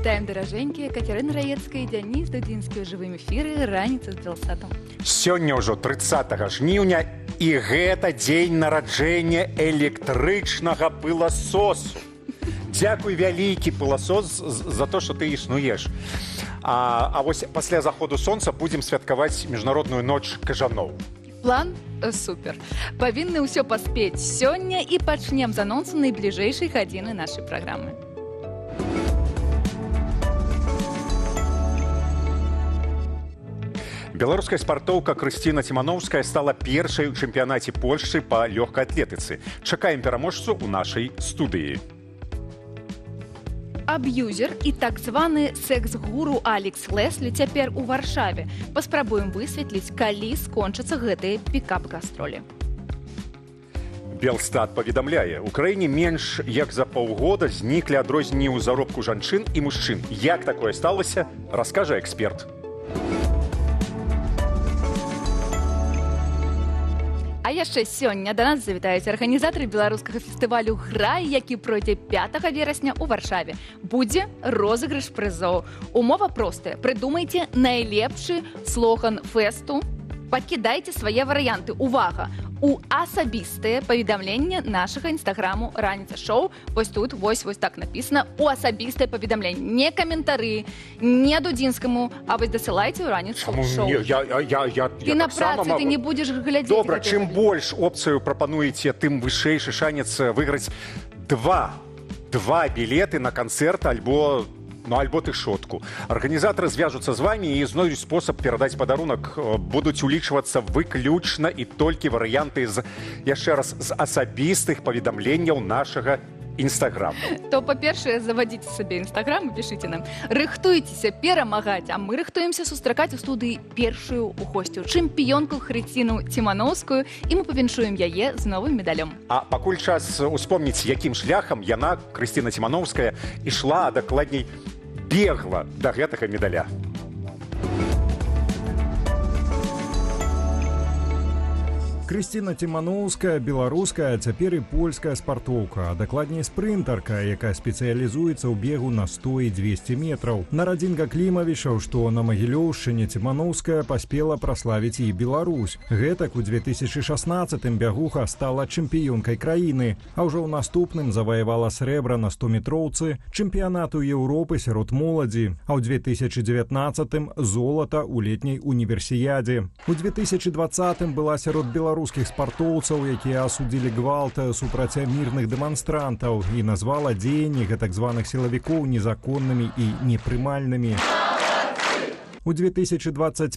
Вітаем, даражэнькія, Катерина Раецкая і Дзяніс Дудзінскі ў жывым эфіры «Раніца з Белсатам». Сёння ўжо 30 жніўня, і гэта дзень нараджэння электрычнага пыласосу. Дзякуй вялікі пыласос за то, што ты існуеш. А вось пасля заходу сонца будзем святкаваць міжнародную ноч кажаноў. План супер. Павінны ўсё паспець сёння і пачнем з анонсу найбліжэйшай гадзіны нашай праграмы. Беларуская спартоўка Крысціна Ціманоўская стала першай у чэмпіянаце Польшчы па лёгкай атлетыцы. Чакаем пераможцу ў нашай студыі. Аб'юзер і так званы секс-гуру Алекс Леслі цяпер у Варшаве. Паспрабуем высветліць, калі скончацца гэтыя пікап-гастролі. Белстат паведамляе, у краіне менш як за паўгода зніклі адрозненні ў заробку жанчын і мужчын. Як такое сталася, раскажа эксперт. А яшчэ сёння да нас завітаюць арганізатары беларускага фестывалю «Грай», які пройдзе 5 верасня ў Варшаве. Будзе розыгрыш прызоў. Умова простая. Прыдумайце найлепшы слоган фэсту. Пакідайце свае варыянты. Увага! У асабістыя паведамленні нашага інстаграму «Раніца шоу». Вось тут, вось так напісана. У асабістыя паведамленні. Не каментары, не Дудзінскаму, а вось дасылайце ў «Раніцу шоу». Ты на працы, ты не будзеш глядзець. Добра, чым больш опцыю прапануеце, тым вышэйшы шанец выйграць два білеты на канцэрт альбо тышотку. Арганізатары звяжуцца з вамі і знойдуць спосаб перадаць падарунак. Будуць улічвацца выключна і толькі варыянты з асабістых паведамленняў нашага інстаграму. То, па-першае, завадзіце сабе інстаграм і пішыце нам. Рыхтуйцеся перамагаць, а мы рыхтуемся сустракаць у студыі першую у госцю, чэмпіёнку Крысціну Ціманоўскую, і мы павіншуем яе з новым медалём. А пакуль час успомніць, якім шляхам яна, Крысціна Ціманоўская, ішла, а дакладней бегла да гэтага медаля. Крысціна Ціманоўская, беларуская, а цяпер і польская спартоўка, а дакладней спрынтарка, якая спецыялізуецца ў бегу на 100 і 200 метраў. На радзінка Клімавічаў, што на Магілёўшчыне, Ціманоўская паспела праславіць і Беларусь. Гэтак у 2016-м бягуха стала чэмпіёнкай краіны, а ўжо ў наступным заваявала срэбра на 100-метроўцы, чэмпіянату Еўропы сярод моладзі, а ў 2019-м золата ў летняй універсіядзе. У 2020-м была сярод беларускіх спартоўцаў, якія асудзілі гвалт супраць мірных дэманстрантаў і назвала дзеянні гэтак званых сілавікоў незаконнымі і непрымальнымі. У 2021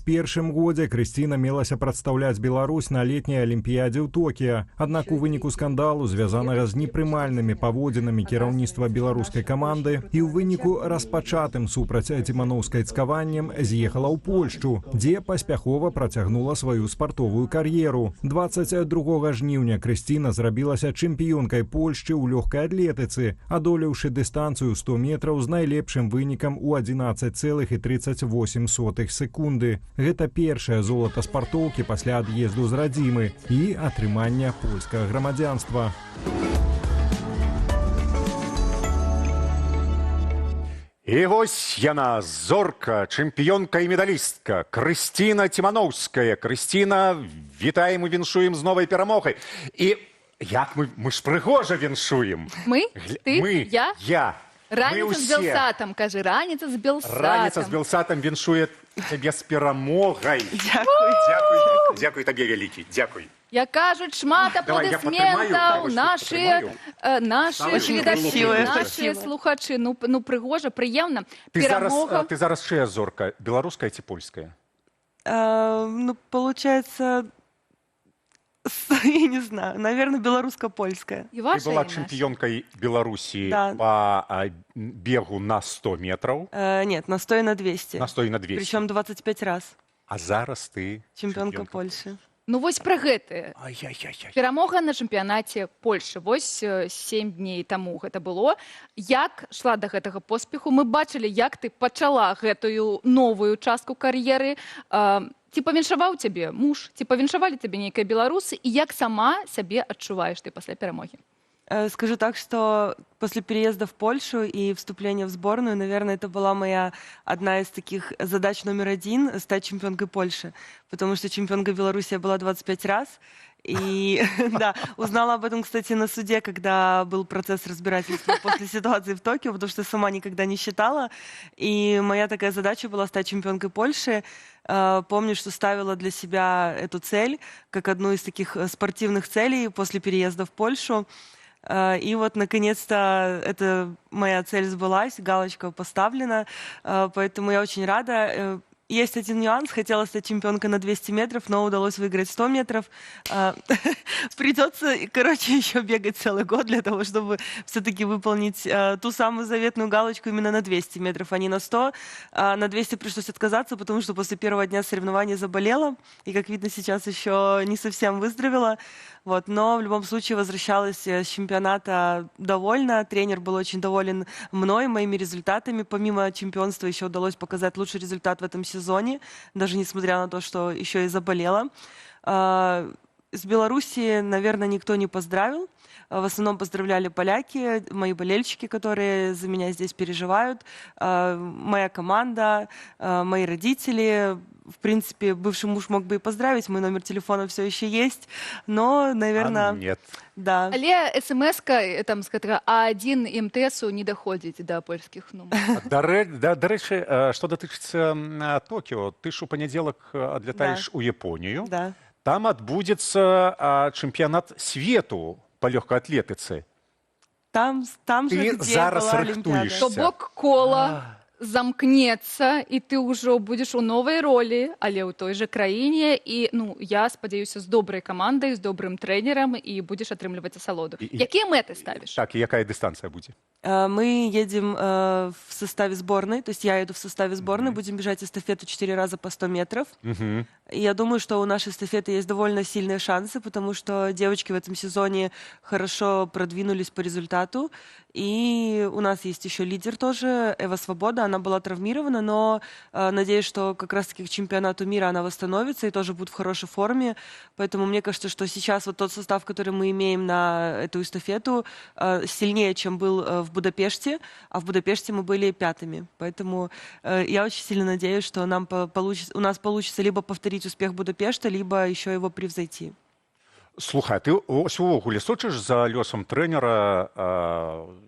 годзе Крысціна мелася прадстаўляць Беларусь на летняй алімпіядзе ў Токіа. Аднак у выніку скандалу, звязанага з непрымальнымі паводзінамі кіраўніцтва беларускай каманды і ў выніку распачатым супраць Ціманоўскай цкаваннем, з'ехала ў Польшчу, дзе паспяхова працягнула сваю спартовую кар'еру. 22 жніўня Крысціна зрабілася чэмпіёнкай Польшчы ў лёгкай атлетыцы, адолеўшы дыстанцыю 100 метраў з найлепшым вынікам у 11,38 секунды. Гэта першае золата спартоўкі пасля ад'езду з радзімы і атрымання польскага грамадзянства. І вось яна, зорка, чэмпіёнка і медалістка, Крысціна Ціманоўская. Крысціна, вітаем і віншуем з новай перамогай. І як мы ж прыгожа віншуем. Мы? Ты? Я. Раніца з Белсатам, кажы, раніца з Белсатам. Раніца з Белсатам віншуе табе з перамогай. Дзякуй табе вялікі, дзякуй. Як кажуць, шмат апладысментаў, нашыя гледачы, нашыя слухачы. Ну, прыгожа, прыемна. Ты зараз чыя зорка, беларуская ці польская? Ну, получается... Я не знаю, наверное, белорусско-польская. Ты была чемпионкой Беларуси по бегу на 100 метров? Нет, на 100 и на 200. На 100 и на 200. Причем 25 раз. А зараз ты чемпионка Польши. Ну, вось пра гэтае. Перамога на чэмпіянаце Польшчы. Вось 7 дней таму гэта было. Як шла да гэтага поспеху? Мы бачылі, як ты пачала гэтую новую частку кар'еры. Ці павіншаваў цябе муж? Ці павіншавалі цябе нейкія беларусы? І як сама сябе адчуваеш ты пасля перамогі? Скажу так, что после переезда в Польшу и вступления в сборную, наверное, это была моя одна из таких задач номер один — стать чемпионкой Польши. Потому что чемпионкой Беларуси я была 25 раз. И да, узнала об этом, кстати, на суде, когда был процесс разбирательства после ситуации в Токио, потому что сама никогда не считала. И моя такая задача была стать чемпионкой Польши. Помню, что ставила для себя эту цель как одну из таких спортивных целей после переезда в Польшу. И вот, наконец-то, эта моя цель сбылась, галочка поставлена, поэтому я очень рада. Есть один нюанс. Хотела стать чемпионкой на 200 метров, но удалось выиграть 100 метров. Придется, короче, еще бегать целый год для того, чтобы все-таки выполнить ту самую заветную галочку именно на 200 метров, а не на 100. На 200 пришлось отказаться, потому что после первого дня соревнований заболела. И, как видно, сейчас еще не совсем выздоровела. Вот. Но в любом случае возвращалась с чемпионата довольна. Тренер был очень доволен мной, моими результатами. Помимо чемпионства еще удалось показать лучший результат в этом сезоне, даже несмотря на то, что еще и заболела. С Беларуси, наверное, никто не поздравил. В основном поздравляли поляки, мои болельщики, которые за меня здесь переживают, моя команда, мои родители. В принципе, бывший муж мог бы и поздравить, мой номер телефона все еще есть, но, наверное... Нет. Да. Але смс-ка там з гэтага А1 МТСу не даходзіць да польскіх нумараў. До речі, що дотичиться Токіо, ти ж у понеділок отлетаєш у Японію. Да. Там отбудется чемпионат свету по легкой атлетике. Там же, Ты где зараз была Олимпиада. рыхтуешься. То бок кола замкнецца, і ты ўжо будзеш у новай ролі, але ў той жа краіне. І я спадзяюся, з добрай камандай, з добрым трэнерам, і будзеш атрымліваць асалоду. Якія мэты ставіш? Так, и какая дистанция будет? Мы едем в составе сборной, то есть я еду в составе сборной, будем бежать эстафету 4 раза по 100 метров. И я думаю, что у нашей эстафеты есть довольно сильные шансы, потому что девочки в этом сезоне хорошо продвинулись по результату. И у нас есть еще лидер тоже, Эва Свобода, она была травмирована, но надеюсь, что как раз-таки к чемпионату мира она восстановится и тоже будет в хорошей форме. Поэтому мне кажется, что сейчас вот тот состав, который мы имеем на эту эстафету, сильнее, чем был в Будапеште, а в Будапеште мы были пятыми. Поэтому я очень сильно надеюсь, что у нас получится либо повторить успех Будапешта, либо еще его превзойти. Слухай, а ти ось увогуле сочиш за лёсам тренера,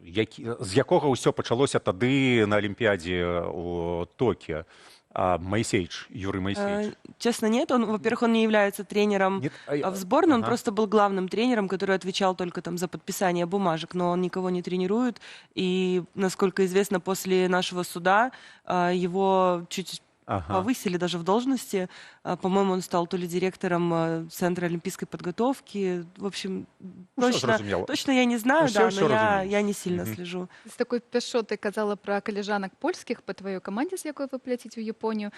з якого ўсё пачалося тады на Олимпиаде у Токио? Моисеевич, Юрий Моисеевич. Честно, нет. Во-первых, он не является тренером Нет? в сборной, он просто был главным тренером, который отвечал только там за подписание бумажек, но он никого не тренирует. И, насколько известно, после нашего суда его чуть повысили даже в должности. По-моему, он стал то ли директором Центра олимпийской подготовки. В общем, точно я не знаю, но я не сильно слежу. З такой пяшотай казала пра калежанак польскіх па тваёй камандзе, з якой вы пляціць у Японію.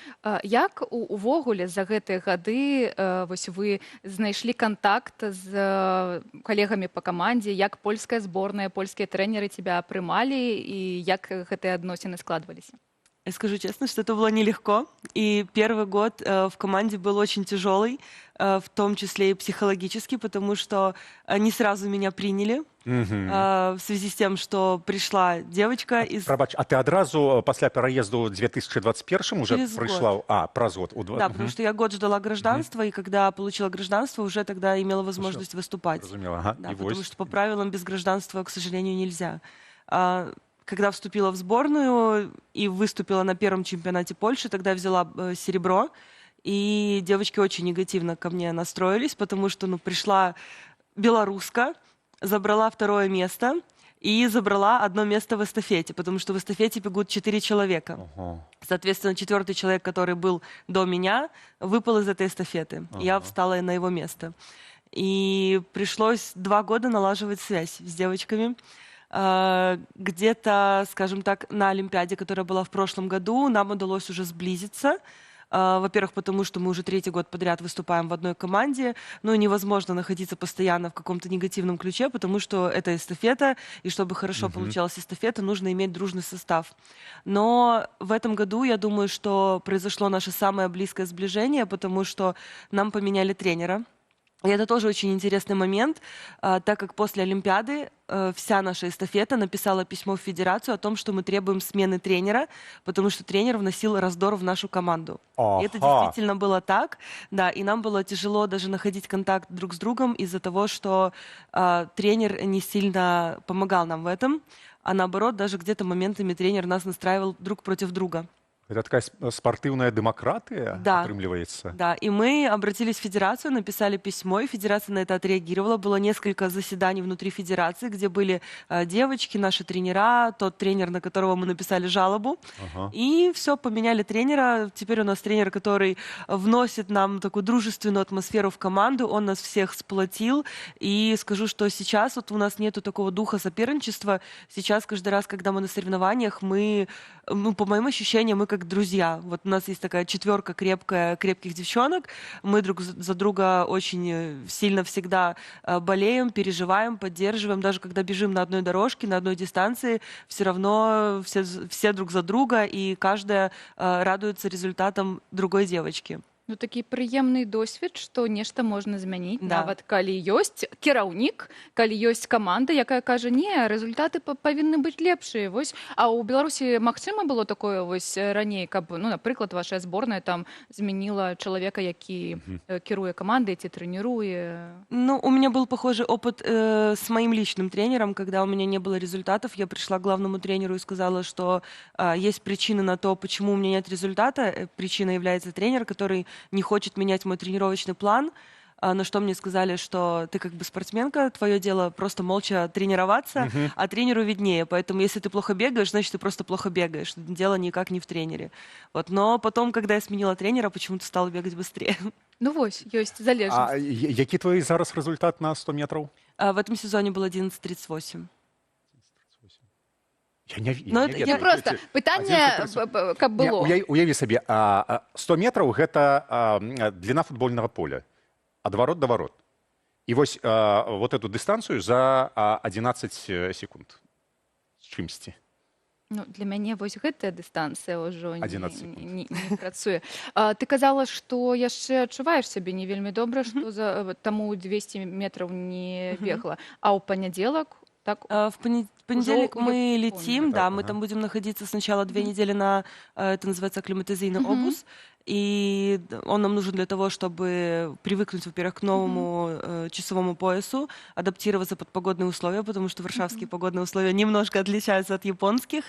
Як увогуле за гэтыя гады вось вы знайшлі кантакт з калегамі па камандзе, як польская зборная, польскія трэнеры тебя прымалі і як гэтыя адносіны складваліся? Я скажу честно, что это было нелегко. И первый год в команде был очень тяжелый, в том числе и психологически, потому что не сразу меня приняли. В связи с тем, что пришла девочка из... Пробач, а ты одразу пасля переезду в 2021 уже пришла? Праз год. Да, потому что я год ждала гражданства, и когда получила гражданство, уже тогда имела возможность выступать. Разумела. Да, потому что по правилам без гражданства, к сожалению, нельзя. Когда вступила в сборную и выступила на первом чемпионате Польши, тогда взяла серебро, и девочки очень негативно ко мне настроились, потому что пришла белоруска, забрала 2-е место и забрала 1 место в эстафете, потому что в эстафете бегут 4 человека. Соответственно, 4-й человек, который был до меня, выпал из этой эстафеты. Я встала на его место. И пришлось 2 года налаживать связь с девочками. Где-то, скажем так, на Олимпиаде, которая была в прошлом году, нам удалось уже сблизиться. Во-первых, потому что мы уже 3-й год подряд выступаем в одной команде. Ну и невозможно находиться постоянно в каком-то негативном ключе, потому что это эстафета, и чтобы хорошо получалась эстафета, нужно иметь дружный состав. Но в этом году, я думаю, что произошло наше самое близкое сближение, потому что нам поменяли тренера. И это тоже очень интересный момент, так как после Олимпиады вся наша эстафета написала письмо в федерацию о том, что мы требуем смены тренера, потому что тренер вносил раздор в нашу команду. И это Ага. действительно было так, да, и нам было тяжело даже находить контакт друг с другом из-за того, что тренер не сильно помогал нам в этом, а наоборот, даже где-то моментами тренер нас настраивал друг против друга. Это такая спортивная демократия, Да. отрымливается. Да, и мы обратились в федерацию, написали письмо, и федерация на это отреагировала. Было несколько заседаний внутри федерации, где были девочки, наши тренера, тот тренер, на которого мы написали жалобу. Ага. И все, поменяли тренера. Теперь у нас тренер, который вносит нам такую дружественную атмосферу в команду. Он нас всех сплотил. И скажу, что сейчас вот у нас нету такого духа соперничества. Сейчас каждый раз, когда мы на соревнованиях, мы, ну, по моим ощущениям, мы как друзья. Вот у нас есть такая четверка крепких девчонок. Мы друг за друга очень сильно всегда болеем, переживаем, поддерживаем. Даже когда бежим на одной дорожке, на одной дистанции, все равно все друг за друга, и каждая радуется результатам другой девочки. Ну, такі прыемны досвед, што нешта можна змяніць, Да. нават калі ёсць кіраўнік, калі ёсць каманда, якая кажа, не, рэзультаты павінны быць лепшыя. Вось, а ў Беларусі магчыма было такое вось раней, каб, ну, напрыклад, ваша зборная там змяніла чалавека, які кіруе камандай ці трэніруе? Ну, у меня был похожий опыт с моим личным тренером, когда у меня не было результатов. Я пришла к главному тренеру и сказала, что есть причины на то, почему у меня нет результата. Причина является тренер, который не хочет менять мой тренировочный план. На что мне сказали, что ты как бы спортсменка, твое дело просто молча тренироваться, а тренеру виднее. Поэтому если ты плохо бегаешь, значит, ты просто плохо бегаешь. Дело никак не в тренере. Вот. Но потом, когда я сменила тренера, почему-то стала бегать быстрее. Ну вось, ёсць залежнасць. А які твой зараз результат на 100 метров? В этом сезоне был 11:38. Я не Ну, ведаю. я Ну, просто Ці- пытанне, 11:38. каб было. Уяві сабе, 100 метров гэта длина футбольного поля. Ад ворот до ворот. И вось вот эту дистанцию за 11 секунд. С чымсьці. Ну, для мяне вось гэтая дыстанцыя ўжо 11 секунд. не працуе. Ты казала, што яшчэ адчуваеш сябе не вельмі добра, што за таму 200 метров не бегла. А ў панядзелак так В понедельник Уже мы я летим, помню. да, Так, мы ага. там будем находиться сначала 2 недели на, это называется акклиматизийный обуз, и он нам нужен для того, чтобы привыкнуть, во-первых, к новому часовому поясу, адаптироваться под погодные условия, потому что варшавские погодные условия немножко отличаются от японских,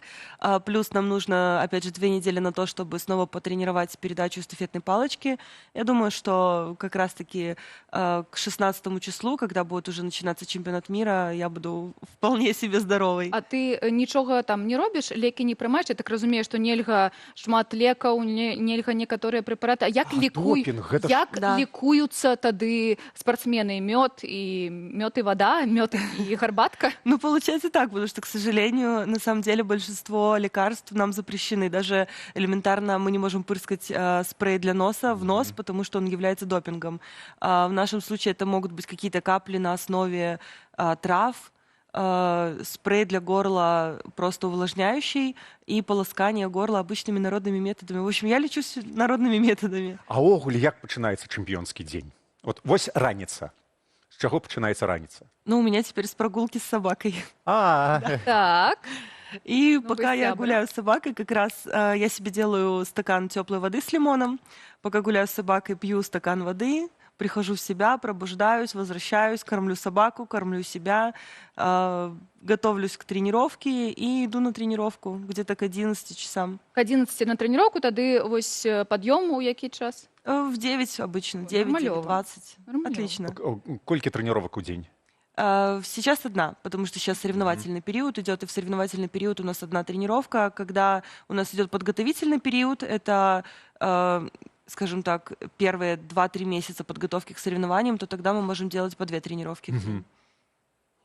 плюс нам нужно, опять же, 2 недели на то, чтобы снова потренировать передачу эстафетной палочки. Я думаю, что как раз-таки к 16 числу, когда будет уже начинаться чемпионат мира, я буду вполне себе здоровой. А ты нічога там не робіш, лекі не прымаеш? Я так разумею, што нельга шмат лекаў, нельга некаторыя прэпараты. А як допінг, гэта ж- як Да. лікуюцца тады спартсмены? Мёд і вада, мёд і гарбатка? Ну, получается так, потому что, к сожалению, на самом деле большинство лекарств нам запрещены. Даже элементарно мы не можем пырскать спрей для носа в нос, потому что он является допингом. В нашем случае это могут быть какие-то капли на основе трав, спрей для горла просто увлажняющий и полоскание горла обычными народными методами. В общем, я лечусь народными методами. А ўвогуле як пачынаецца чэмпіёнскі дзень? Вот вось раніца. З чаго пачынаецца раніца? Ну, у меня теперь с прогулки с собакой. Так. И Новый пока я сябра. гуляю с собакой, как раз я себе делаю стакан теплой воды с лимоном. Пока гуляю с собакой, пью стакан воды, прихожу в себя, пробуждаюсь, возвращаюсь, кормлю собаку, кормлю себя, готовлюсь к тренировке и иду на тренировку где-то к 11 часам. К 11 на трэніроўку, тады вось пад'ём у які час? В 9 обычно, 9, нормалёво. 9:20. Нормалёво. Отлично. Колькі трэніровак у дзень? Сейчас одна, потому что сейчас соревновательный период идет, и в соревновательный период у нас одна тренировка. Когда у нас идет подготовительный период, это, скажем так, первые 2-3 месяца подготовки к соревнованиям, то тогда мы можем делать по 2 тренировки в день.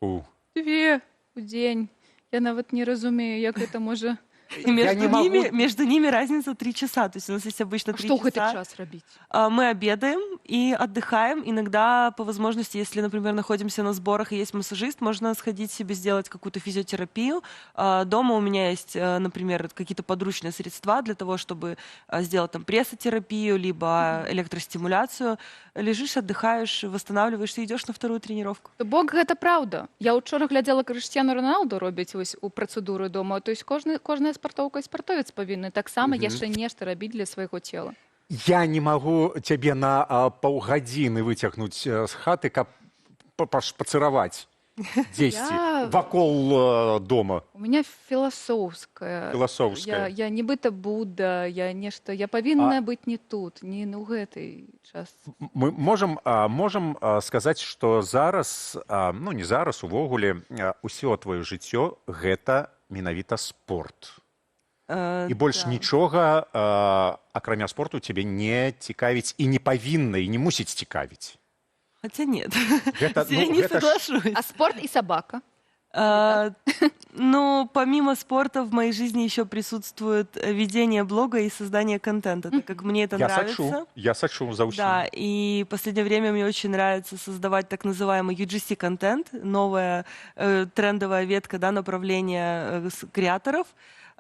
У. 2 у дзень. Я нават не разумею, як гэта можа И Я не могу... между ними разница 3 часа. То есть у нас есть обычно 3 Что в часа. этот час робить? Мы обедаем и отдыхаем. Иногда, по возможности, если, например, находимся на сборах и есть массажист, можно сходить себе сделать какую-то физиотерапию. Дома у меня есть, например, какие-то подручные средства для того, чтобы сделать там прессотерапию, либо электростимуляцию. Лежишь, отдыхаешь, восстанавливаешься и идешь на вторую тренировку. То бок гэта праўда. Я учора глядзела Крыштиану Роналду робіць вось у працэдуры дома. То есть кожная спартоўка і спартовец павінны таксама яшчэ нешта рабіць для свайго цела. Я не могу тебе на паўгадзіны выцягнуць з хаты, каб пацыраваць дзесьці вакол дома. У меня філасофская. Я нібыта Будда, я павінна быць не тут, не ў гэтай частцы. Мы можам сказаць, што зараз, ну не зараз, увогуле, усё твоё жыццё гэта менавіта спорт. І больш нічога, акрамя спорту, цябе не цікавіць і не павінна, і не мусіць цікавіць. Хотя нет, Это, я не соглашусь. А спорт и собака? Ну, помимо спорта в моей жизни еще присутствует ведение блога и создание контента, так как мне это нравится. Я сочу за усилия. Да, и в последнее время мне очень нравится создавать так называемый UGC-контент, новая трендовая ветка, да, направления креаторов.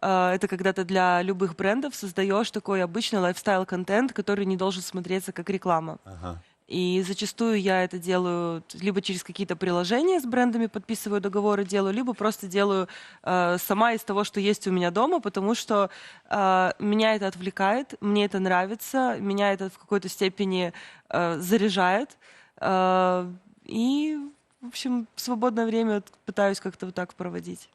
Это когда ты для любых брендов создаешь такой обычный лайфстайл-контент, который не должен смотреться как реклама. Ага. И зачастую я это делаю либо через какие-то приложения с брендами, подписываю договоры, делаю, либо просто делаю сама из того, что есть у меня дома, потому что меня это отвлекает, мне это нравится, меня это в какой-то степени заряжает. И, в общем, в свободное время пытаюсь как-то вот так проводить.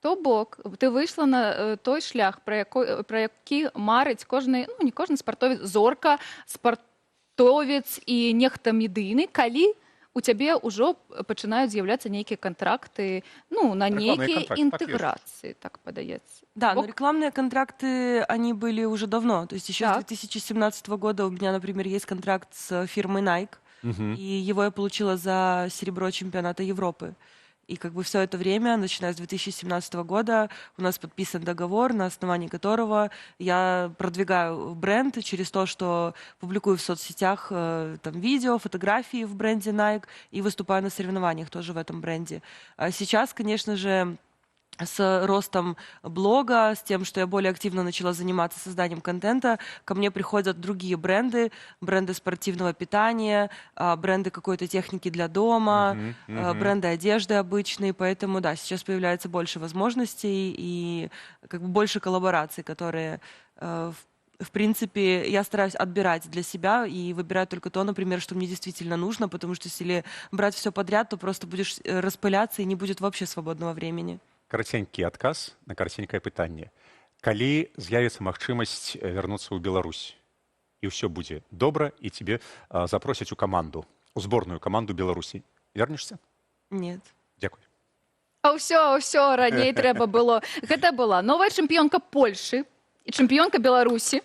То бок, ти вийшла на той шлях, про який марить кожний, ну не кожен спортовець, зорка, спортовец і нехта медыйны, калі у цябе ўжо пачынаюць з'яўляцца нейкія контракты, ну, на нейкія інтэграцыі, так падаецца. Да, но рекламные контракты, они были уже давно. То есть еще с 2017 года у меня, например, есть контракт с фирмой Nike, и его я получила за серебро чемпионата Европы. И как бы все это время, начиная с 2017 года, у нас подписан договор, на основании которого я продвигаю бренд через то, что публикую в соцсетях там, видео, фотографии в бренде Nike и выступаю на соревнованиях тоже в этом бренде. А сейчас, конечно же, с ростом блога, с тем, что я более активно начала заниматься созданием контента, ко мне приходят другие бренды, бренды спортивного питания, бренды какой-то техники для дома, бренды одежды обычные, поэтому, да, сейчас появляется больше возможностей и как бы больше коллабораций, которые, в принципе, я стараюсь отбирать для себя и выбирать только то, например, что мне действительно нужно, потому что если брать все подряд, то просто будешь распыляться и не будет вообще свободного времени. Караценькі адказ на караценькае пытанне. Калі з'явіцца магчымасць вярнуцца ў Беларусь, і ўсё будзе добра, і цябе запросяць у каманду, у зборную каманду Беларусі, вернешся? Нет. Дзякуй. А ўсё, раней трэба было. Гэта была новая чэмпіёнка Польшы і чэмпіёнка Беларусі.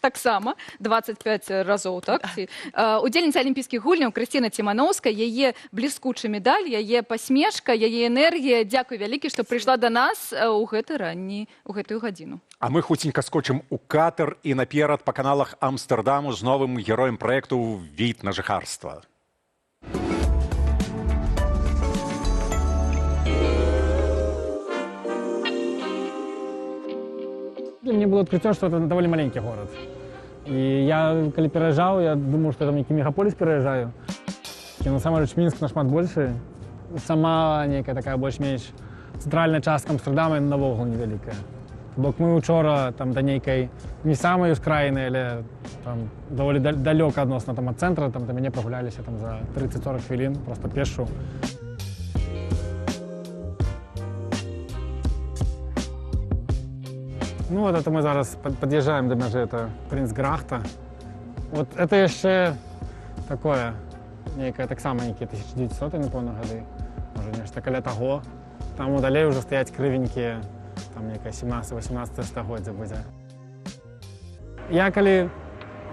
Таксама 25 разоў, так? Удзельніца алімпійскіх гульняў Крысціна Ціманоўская, яе бліскучы медаль, яе пасмешка, яе энергія. Дзякуй вялікі, што прыйшла да нас у гэтую гадзіну. А мы хуценька скочым у катер і наперад па каналах Амстэрдаму з новым героем праекту «Від на жыхарства». Для меня было открытие, что это довольно маленький город. И я, когда переезжал, я думал, что я там некий мегаполис переезжаю. И на самом деле Минск нашмат больше. Сама некая такая больш-менш центральная частка Амстердама навогул невеликая. Бок мы учора там до некой не самой ускраины, или там довольно далеко относно там от центра, там до меня прогулялись там за 30-40 хвилин, просто пешу. Ну вот это мы зараз подъезжаем до межи, это Принцграхта. Вот это еще такое, некое, так само некие 1900, напевно, годы, може нечто каля того. Там удалей уже стоять кривенькие, там некое 17-18 стагоддзя будзе. Я коли,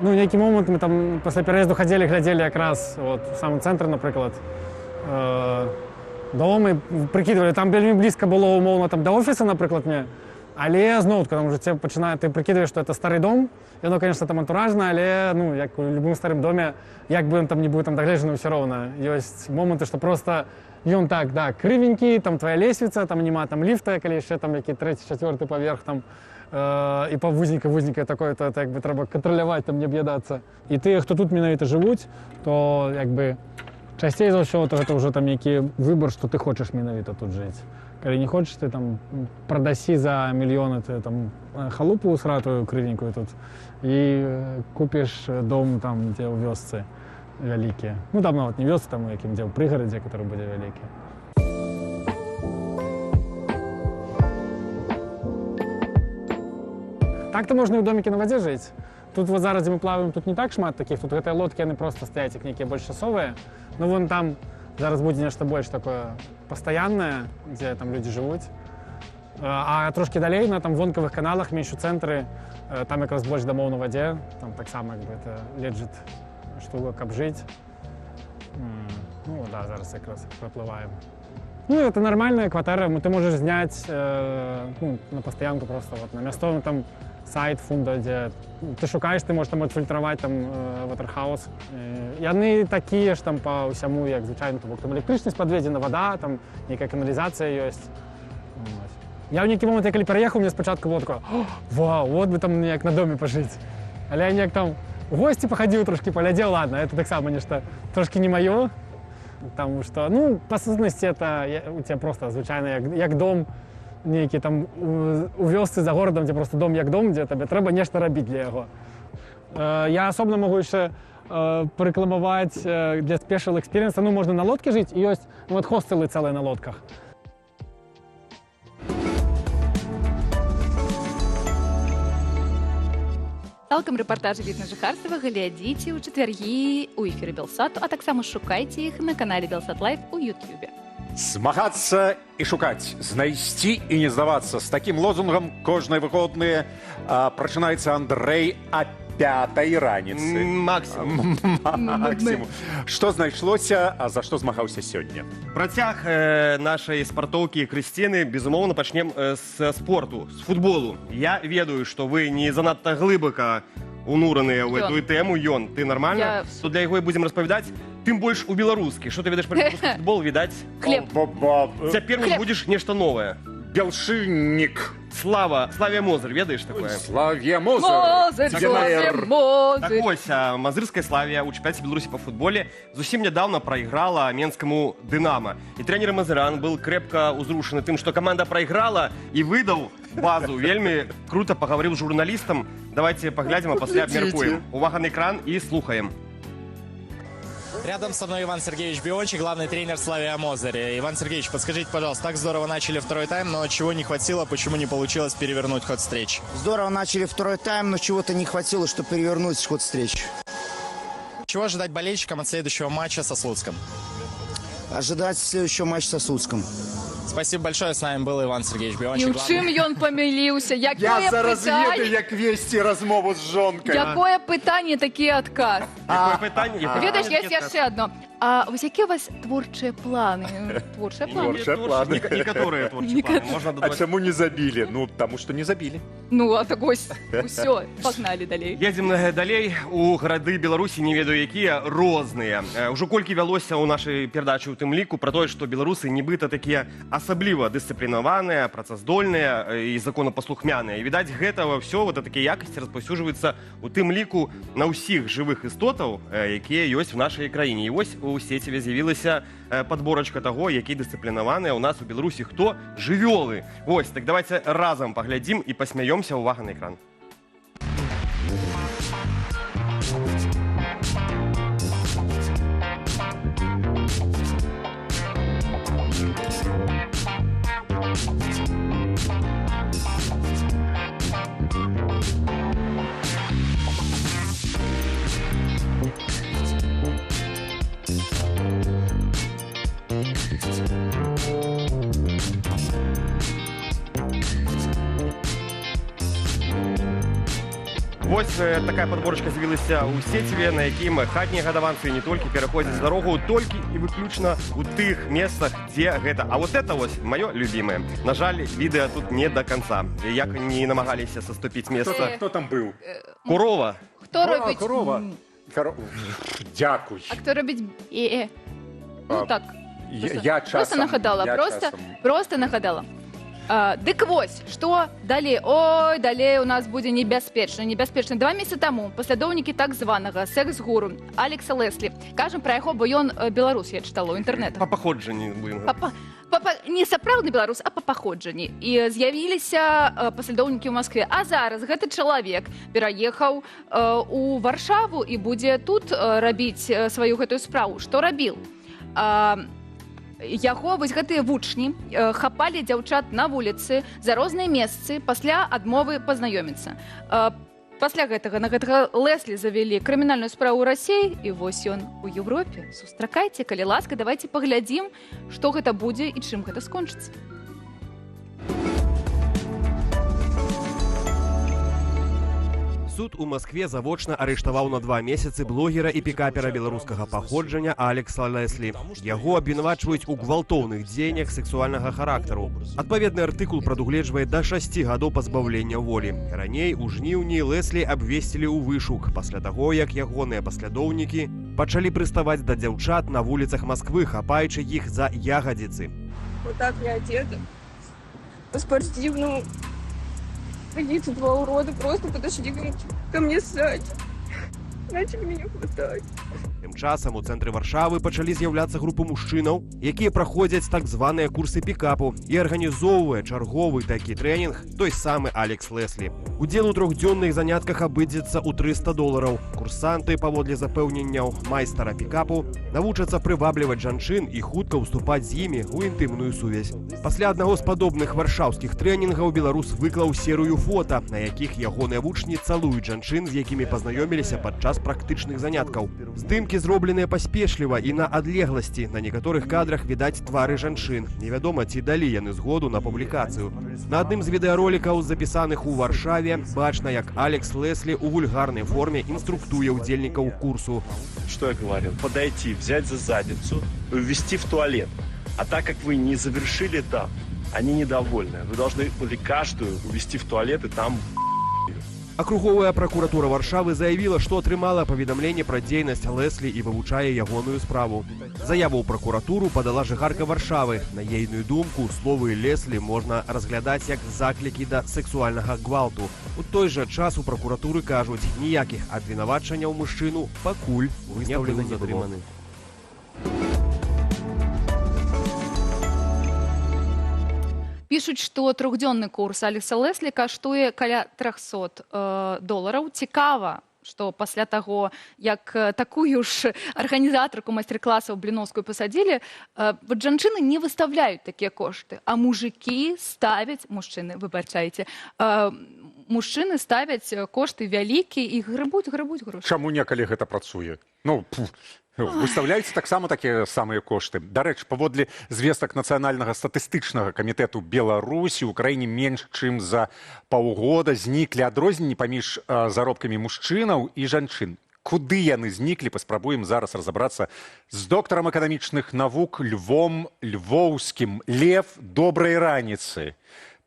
ну, неким момент мы там после переезду ходили, глядели как раз вот в самом центре, например, дом и прикидывали, там вельми близко было умовно там до офиса, например, мне. Але знову, тому що це починає, ти прикидуєш, що це старий дом, і воно, звісно, там антуражне, але, ну, як у будь-якому старому домі, як би він там не був там догледжений, все одно. Є моменти, що просто він так, да, кривенький, там твоя лестниця, там нема там ліфта, коли ще там який третій, четвертий поверх, там, і по вузеньке такое, то це якби треба контролювати, там не об'їдатися. І ті, хто тут менавіта живуть, то якби частей за всього, то це вже там який вибір, що ти хочеш менавіта тут жити. Коли не хочеш, ти там продаси за мільйони ти, там, халупу усратую кривенькую тут і купиш дом там, де у вёсці великий. Ну там, ну, не вёсці, там, яким, де в пригороді, який буде великий. Так-то можна і в домике на воді жити. Тут вот зараз, де ми плаваємо, тут не так шмат таких, тут гэтыя лодки, вони просто стоять, як некие больш часовые. Но вон там зараз буде нешта больш такое постоянное, где там люди живут. А трошки далей, на там вонкавых каналах, менш у цэнтры, там якраз больш дамоў на вадзе, там таксама як бы это лежит штука, каб жыць. Ну да, зараз якраз проплываем. Ну, это нормальная кватэра, ты можешь зняць ну, на постоянку просто вот на мясцовым там сайт фунда, где ты шукаешь, ты можешь там отфильтровать там waterhouse. Яны такие ж там по усяму, як звычайно, там электрычнасць подведена, вода, там некая каналізацыя ёсць. Вот. Я ў нейкі момент, калі пераехаў, мне спачатку было такое: вау, вот бы там як на доме пажыць. Але я неяк там у госці пахадзіў, трошки паглядзеў, ладно, это таксама нешта трошки не маё. Потому что, ну, по сутнасці, это у тебя просто звычайна як дом, нейкі там у вёсцы за горадам, дзе просто дом як дом, дзе табе трэба нешта рабіць для яго. Я асобна магу яшчэ парэкламаваць для спешл экспірыенса, ну, можна на лодке жыць, і ёсць вот хостэлы цэлыя на лодках. Цалкам рэпартажы від на жыхарства глядзіце ў чацвяргі ў эфіры Белсату, а таксама шукайце іх на канале Белсат Лайф у Ютубе. Змагацца і шукаць, знайсці і не здавацца. З такім лозунгам кожныя выходныя прачынаецца Андрэй о 5:00 раніцы. Максимум. Максимум. Што знайшлося, а за што змагаўся сёння? Працяг нашай спартоўкі Крысціны, безумоўна, пачнем з спорту, з футболу. Я ведаю, што вы не занадта глыбака унураныя ў эту тэму. Ён, ты нормально? То для яго і будзем распавядаць. Тым больш у беларускі. Што ты ведаеш пра беларускі футбол, відаць? Хлеб. Цяпер будзеш нешта новае. Белшыннік. Славія Мозыр, ведаеш такое? Славія Мозыр. Так вось, мазырская Славія ў чэмпіянаце Беларусі па футболе зусім нядаўна прайграла менскаму Дынама. І трэнер Мазыран был крэпка ўзрушаны тым, што каманда прайграла і выдаў базу. Вельмі крута пагаварыў з журналістам. Давайте паглядзім, а пасля абмяркуем. Увага на экран і слухаем. Рядом со мной Иван Сергеевич Биончик, главный тренер Славия Мозыря. Иван Сергеевич, подскажите, пожалуйста, так здорово начали второй тайм, но чего не хватило, почему не получилось перевернуть ход встречи? Здорово начали второй тайм, но чего-то не хватило, чтобы перевернуть ход встречи. Чего ожидать болельщикам от следующего матча со Слуцком? Ожидать следующего матча со Слуцком. Спасибо большое, с нами был Иван Сергеевич Биончик. І ў чым ён памыліўся? Я зараз ведаю, як весці размову з жонкай. Якое пытанне, такі адказ? Якое пытанне? Ведаеш, ёсць яшчэ адно. А вось якія у вас творчыя планы? Творчыя планы? Некаторыя творчыя планы. Можна А дадаць. чаму не забілі? Ну, таму што не забілі. Ну, а так вось, усё, пагналі далей. Едзем далей у гарады Беларусі, не ведаю якія, розныя. Ужо колькі вялося ў нашай перадачы ў тым ліку пра тое, што беларусы нібыта такія асабліва дысцыплінаваныя, працаздольныя і законапаслухмяныя. І відаць, гэта ўсё, вот такія якасці распаўсюджваюцца ў тым ліку на ўсіх жывых істотаў, якія ёсць у нашай краіне. І вось у сеціве з'явілася падборачка таго, які дысцыплінаваныя ў нас у Беларусі, хто жывёлы. Вось, так давайте разам паглядзім і пасмяёмся. Увага на экран. Вось такая подборочка з'явилася у сеціве, на якім хатнія гадаванцы не толькі пераходзяць дарогу, толькі і выключна у тых месцах, дзе гэта. А вот это вось маё любімае. На жаль, відэа тут не до конца. Як не намагаліся саступіць месца. Хто там быў? Корова. Хто робить? Корова. Дякуй. А хто робить? Ну так. Я часам. Просто нагадала, я просто, часам. просто нагадала. Дык вось, што далей? Ой, далей у нас будзе небяспечна, небяспечна. 2 месяцы таму паслядоўнікі так званага секс-гуру Алекса Леслі, кажам пра яго, бо ён беларус, я чытала ў інтэрнэтах. Па паходжанні будем. Не сапраўдны беларус, а па паходжанні. І з'явіліся паслядоўнікі ў Маскве. А зараз гэты чалавек пераехаў у Варшаву і будзе тут рабіць сваю гэтую справу. Што рабіў? Яго вось гэтыя вучні хапалі дзяўчат на вуліцы за розныя месцы пасля адмовы пазнаёміцца. Пасля гэтага на гэтага Леслі завялі крымінальную справу ў Расіі, і вось ён у Еўропе. Сустракайце, калі ласка, давайце паглядзім, што гэта будзе і чым гэта скончыцца. Суд у Москве завочна арыштаваў на 2 месяцы блогера і пікапера беларускага паходжання Алекса Леслі. Яго абвінавачваюць у гвалтоўных дзеяннях сексуальнага характару. Адпаведны артыкул прадугледжвае да 6 гадоў пазбаўлення волі. Раней у жніўні Леслі абвесцілі ў вышук пасля таго, як ягоныя паслядоўнікі пачалі прыставаць да дзяўчат на вуліцах Москвы, хапаючы іх за ягадзіцы. Вот так я одета. По-спортивному. Какие-то 2 урода просто подошли ко мне сзади. Начали меня хватать. Тым часам у цэнтры Варшавы пачалі з'яўляцца групы мужчынаў, якія праходзяць так званыя курсы пікапу і арганізоўвае чарговы такі трэнінг той самы Алекс Леслі. Удзел у 3-дзённых занятках абыдзецца ў $300. Курсанты, паводле запэўненняў майстара пікапу, навучацца прывабліваць жанчын і хутка ўступаць з імі ў інтымную сувязь. Пасля аднаго з падобных варшаўскіх трэнінгаў беларус выклаў серыю фота, на якіх ягоныя вучні цалуюць жанчын, з якімі пазнаёміліся падчас практычных заняткаў. Здымкі зробленыя паспешліва і на адлегласці. На некаторых кадрах відаць твары жанчын. Невядома, ці далі яны згоду на публікацыю. На адным з відэаролікаў, запісаных у Варшаве, бачна, як Алекс Леслі у вульгарнай форме інструктуе удзельнікаў курсу. Что я говорил? Подойти, взять за задницу, ввести в туалет. А так как вы не завершили этап, они недовольны. Вы должны были каждую увести в туалет и там... Акруговая пракуратура Варшавы заявіла, што атрымала паведамленне пра дзейнасць Леслі і вывучае ягоную справу. Заяву ў пракуратуру падала жыхарка Варшавы. На ейную думку, словы Леслі можна разглядаць як заклікі да сексуальнага гвалту. У той жа час у пракуратуры кажуць, ніякіх абвінавачанняў мужчыну пакуль выстаўлена не было. Пішуць, што 3-дзённы курс Алекса Леслі каштуе каля $300. Цікава, што пасля таго, як такую ж арганізатарку майстар-класаў бліновскую пасадзілі, жанчыны не выстаўляюць такія кошты, а мужчыны ставяць кошты вялікія і грабуць грошы. Чаму некалі гэта працуе? Выставляюцца таксама такія самыя кошты. Дарэчы, паводле звестак Нацыянальнага статыстычнага камітэту Беларусі, у краіне менш чым за паўгода зніклі адрозненні паміж заробкамі мужчынаў і жанчын. Куды яны зніклі, паспрабуем зараз разабрацца з доктарам эканамічных навук Львом Львоўскім. Лев, добрай раніцы.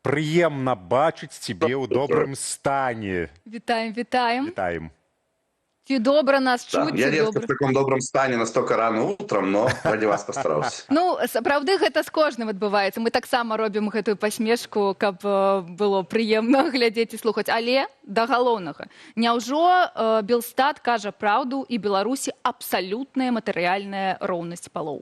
Прыемна бачыць цябе ў добрым стане. Вітаем, вітаем. Вітаем. Ці добра нас чуць, я редко в таком добром стане настолько рано утром, но ради вас постарался. Сапраўды гэта з кожным адбываецца. Мы таксама робім гэтую пасмешку, каб было прыемна глядзець і слухаць. Але да галоўнага. Няўжо Белстат кажа праўду і Беларусі абсалютная матэрыяльная роўнасць палоў?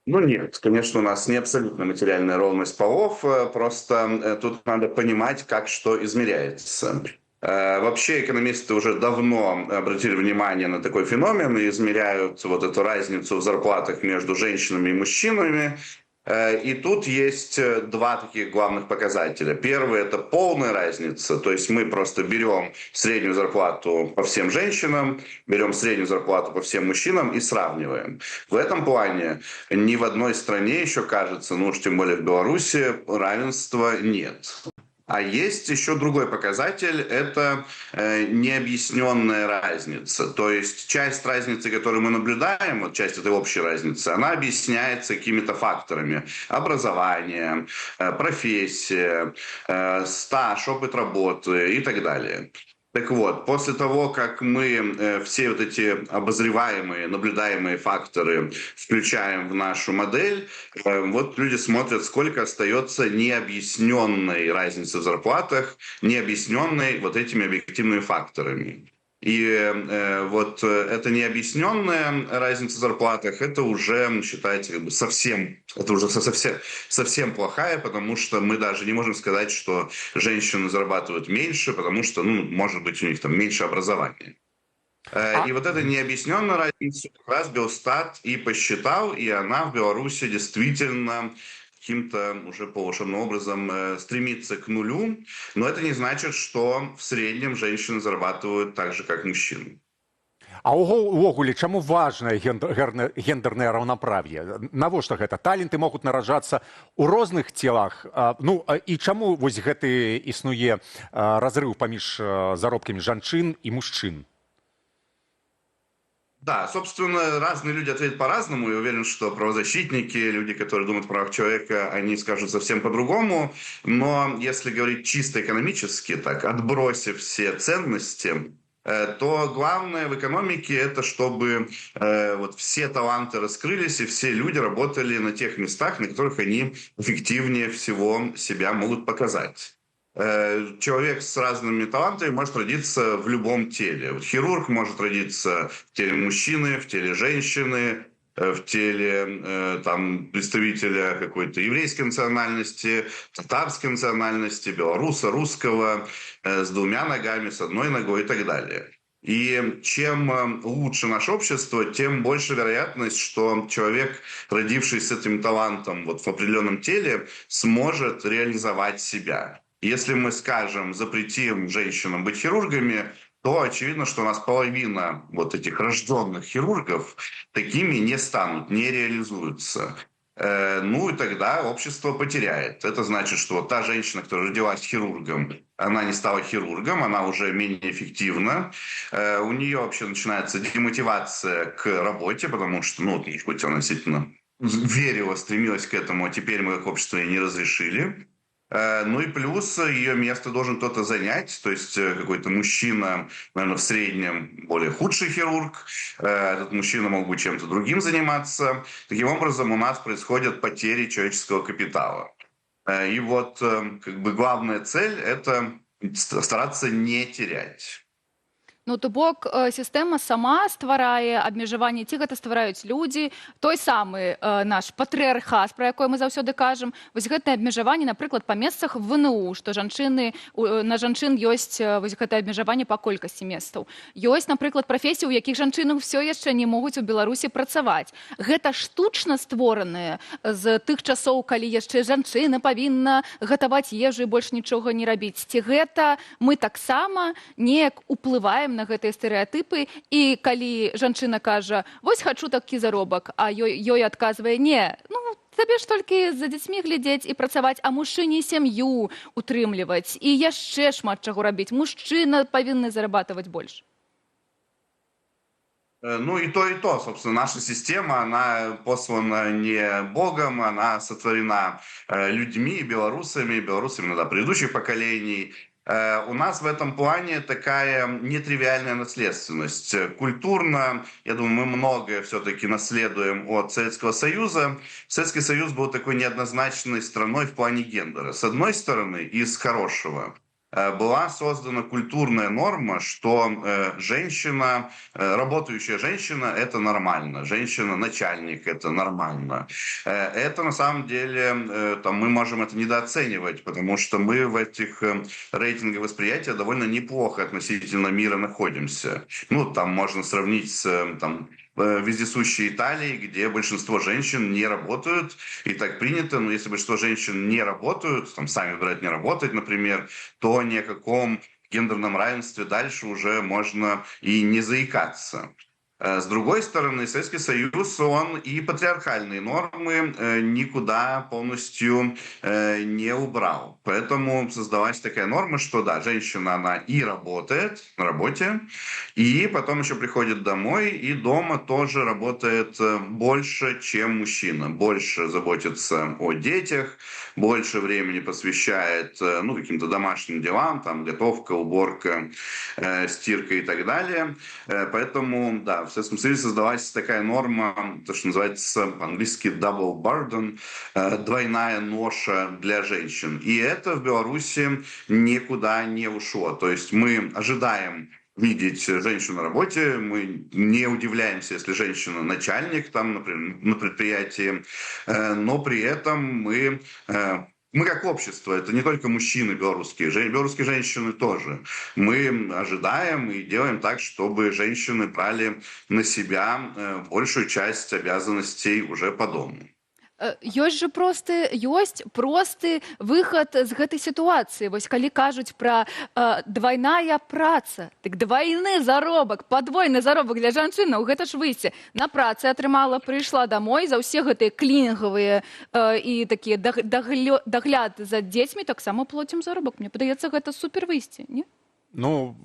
Нет, конечно, у нас не абсолютно материальная ровность полов, просто тут надо понимать, как что измеряется. Вообще экономисты уже давно обратили внимание на такой феномен и измеряют вот эту разницу в зарплатах между женщинами и мужчинами. И тут есть 2 таких главных показателя. Первый – это полная разница, то есть мы просто берем среднюю зарплату по всем женщинам, берем среднюю зарплату по всем мужчинам и сравниваем. В этом плане ни в одной стране еще, кажется, уж тем более в Беларуси, равенства нет. А есть еще другой показатель – это необъясненная разница. То есть часть разницы, которую мы наблюдаем, вот часть этой общей разницы, она объясняется какими-то факторами. Образование, профессия, стаж, опыт работы и так далее. Так вот, после того, как мы все вот эти обозреваемые, наблюдаемые факторы включаем в нашу модель, вот люди смотрят, сколько остается необъясненной разницы в зарплатах, необъясненной вот этими объективными факторами. И вот эта необъясненная разница в зарплатах, это уже считается как бы совсем плохая, потому что мы даже не можем сказать, что женщины зарабатывают меньше, потому что, может быть, у них там меньше образования. И вот эта необъясненная разница как раз Белстат и посчитал, и она в Беларуси действительно каким-то уже повышенным образом стремится к нулю, но это не значит, что в среднем женщины зарабатывают так же, как мужчины. А увогуле, чаму важнае гендернае раўнаправ'е? Навошта гэта? Таленты могуць нараджацца ў розных целах. І чаму вось гэты існуе разрыў паміж заробкамі жанчын і мужчын? Да, собственно, разные люди ответят по-разному. Я уверен, что правозащитники, люди, которые думают о правах человека, они скажут совсем по-другому. Но если говорить чисто экономически, так, отбросив все ценности, то главное в экономике это чтобы вот все таланты раскрылись и все люди работали на тех местах, на которых они эффективнее всего себя могут показать. Человек с разными талантами может родиться в любом теле. Вот хирург может родиться в теле мужчины, в теле женщины, в теле представителя какой-то еврейской национальности, татарской национальности, белоруса, русского, с двумя ногами, с одной ногой и так далее. И чем лучше наше общество, тем больше вероятность, что человек, родившийся с этим талантом вот в определенном теле, сможет реализовать себя. Если мы, скажем, запретим женщинам быть хирургами, то очевидно, что у нас половина вот этих рожденных хирургов такими не станут, не реализуются. И тогда общество потеряет. Это значит, что та женщина, которая родилась хирургом, она не стала хирургом, она уже менее эффективна. У нее вообще начинается демотивация к работе, потому что, может быть, она действительно верила, стремилась к этому, а теперь мы как общество ей не разрешили. И плюс ее место должен кто-то занять, то есть какой-то мужчина, наверное, в среднем более худший хирург, этот мужчина мог бы чем-то другим заниматься. Таким образом, у нас происходят потери человеческого капитала. И вот главная цель – это стараться не терять. То бок сістэма сама стварае абмежаванні, ці гэта ствараюць людзі, той самы наш патрыархат, пра якой мы заўсёды кажам, вось гэтае абмежаванне, напрыклад, па месцах ВНУ, што на жанчын ёсць вось гэтае абмежаванне па колькасці месцаў. Ёсць, напрыклад, прафесіі, у якіх жанчыны ўсё яшчэ не могуць у Беларусі працаваць. Гэта штучна створанае з тых часоў, калі яшчэ жанчына павінна гатаваць ежу і больш нічога не рабіць. Ці гэта мы таксама неяк уплываем на гэтыя стэрэатыпы, і калі жанчына кажа, вось хачу такі заробак, а ёй адказвае, не, табе ж толькі за дзецьмі глядзець і працаваць, а мужчыне сям'ю утрымліваць, і яшчэ шмат чаго рабіць. Мужчына павінны зарабатываць больш. И то, собственно, наша система, она послана не Богом, она сотворена людьми, белорусами предыдущих поколений. У нас в этом плане такая нетривиальная наследственность. Культурно, я думаю, мы многое все-таки наследуем от Советского Союза. Советский Союз был такой неоднозначной страной в плане гендера. С одной стороны, из хорошего была создана культурная норма, что женщина, работающая женщина – это нормально, женщина-начальник – это нормально. Это на самом деле, мы можем это недооценивать, потому что мы в этих рейтингах восприятия довольно неплохо относительно мира находимся. Там можно сравнить с вездесущей Италии, где большинство женщин не работают, и так принято, но если большинство женщин не работают, сами выбирают не работать, например, то ни о каком гендерном равенстве дальше уже можно и не заикаться. С другой стороны, Советский Союз, он и патриархальные нормы никуда полностью не убрал. Поэтому создалась такая норма, что да, женщина, она и работает на работе, и потом еще приходит домой, и дома тоже работает больше, чем мужчина. Больше заботится о детях, больше времени посвящает каким-то домашним делам, там готовка, уборка, стирка и так далее. Поэтому, да, в Советском Союзе создалась такая норма, то, что называется по-английски double burden, двойная ноша для женщин. И это в Беларуси никуда не ушло. То есть мы ожидаем видеть женщину на работе, мы не удивляемся, если женщина начальник там, например, на предприятии, но при этом мы как общество, это не только мужчины белорусские женщины тоже. Мы ожидаем и делаем так, чтобы женщины брали на себя большую часть обязанностей уже по дому. Ёсць просты выхад з гэтай сітуацыі. Вось калі кажуць пра двайная праца, так двайны заробак, падвойны заробак для жанчынаў, гэта ж выйсце. На працы атрымала, прыйшла домой, за ўсе гэтыя клінінгавыя і такія дагляд за дзецьмі таксама плоцім заробак. Мне падаецца, гэта супер выйсце, не? Ну,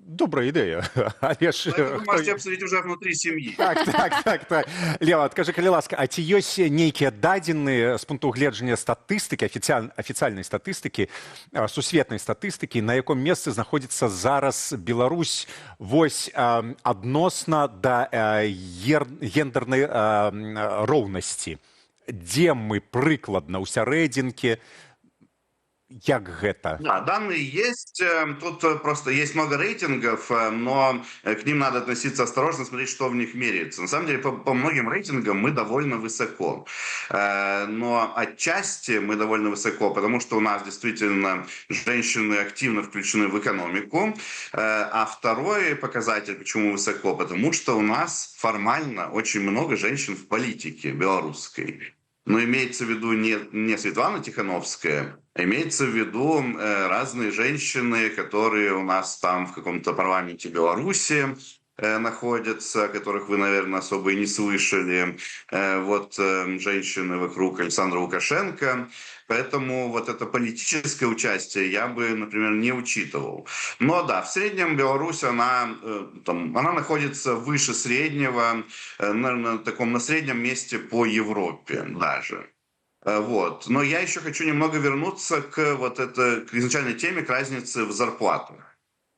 добрая ідэя. Але ж... Вы можете обсудить уже внутри семьи. Так. Лева, скажи, калі ласка, а ці ёсць нейкія дадзеныя з пункту гледжання статыстыкі, афіцыяльнай статыстыкі, сусветнай статыстыкі, на яком месцы знаходзіцца зараз Беларусь вось адносна да гендернай роўнасці? Дзе мы прыкладна ў сярэдзінкі? Як гэта? Да, данные есть. Тут просто есть много рейтингов, но к ним надо относиться осторожно, смотреть, что в них меряется. На самом деле, по многим рейтингам мы довольно высоко. Но отчасти мы довольно высоко, потому что у нас действительно женщины активно включены в экономику. А второй показатель, почему высоко, потому что у нас формально очень много женщин в политике белорусской. Но имеется в виду не Светлана Тихановская, а имеется в виду разные женщины, которые у нас там в каком-то парламенте Беларуси находятся, о которых вы, наверное, особо и не слышали. Вот женщины вокруг Александра Лукашенко. Поэтому вот это политическое участие я бы, например, не учитывал. Но да, в среднем Беларусь, она находится выше среднего, наверное, на среднем месте по Европе даже. Вот. Но я еще хочу немного вернуться к изначальной теме, к разнице в зарплатах.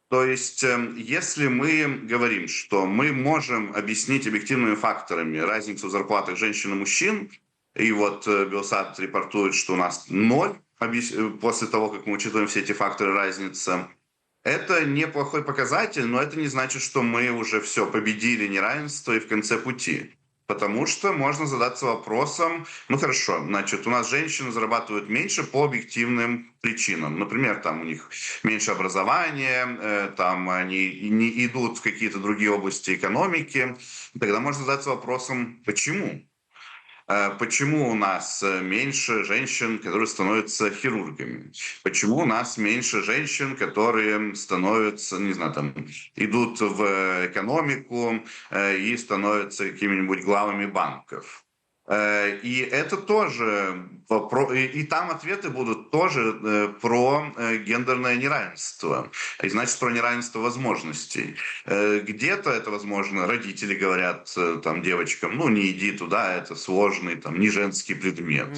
То есть, если мы говорим, что мы можем объяснить объективными факторами разницу в зарплатах женщин и мужчин, и вот Белсат репортует, что у нас 0 после того, как мы учитываем все эти факторы разницы, это неплохой показатель, но это не значит, что мы уже все победили неравенство и в конце пути. Потому что можно задаться вопросом, хорошо, значит, у нас женщины зарабатывают меньше по объективным причинам. Например, там у них меньше образования, там они не идут в какие-то другие области экономики. Тогда можно задаться вопросом, почему? Почему у нас меньше женщин, которые становятся хирургами? Почему у нас меньше женщин, которые становятся, идут в экономику и становятся какими-нибудь главами банков? И это тоже, и там ответы будут тоже про гендерное неравенство, и значит про неравенство возможностей. Где-то это возможно, родители говорят девочкам, не иди туда, это сложный, не женский предмет.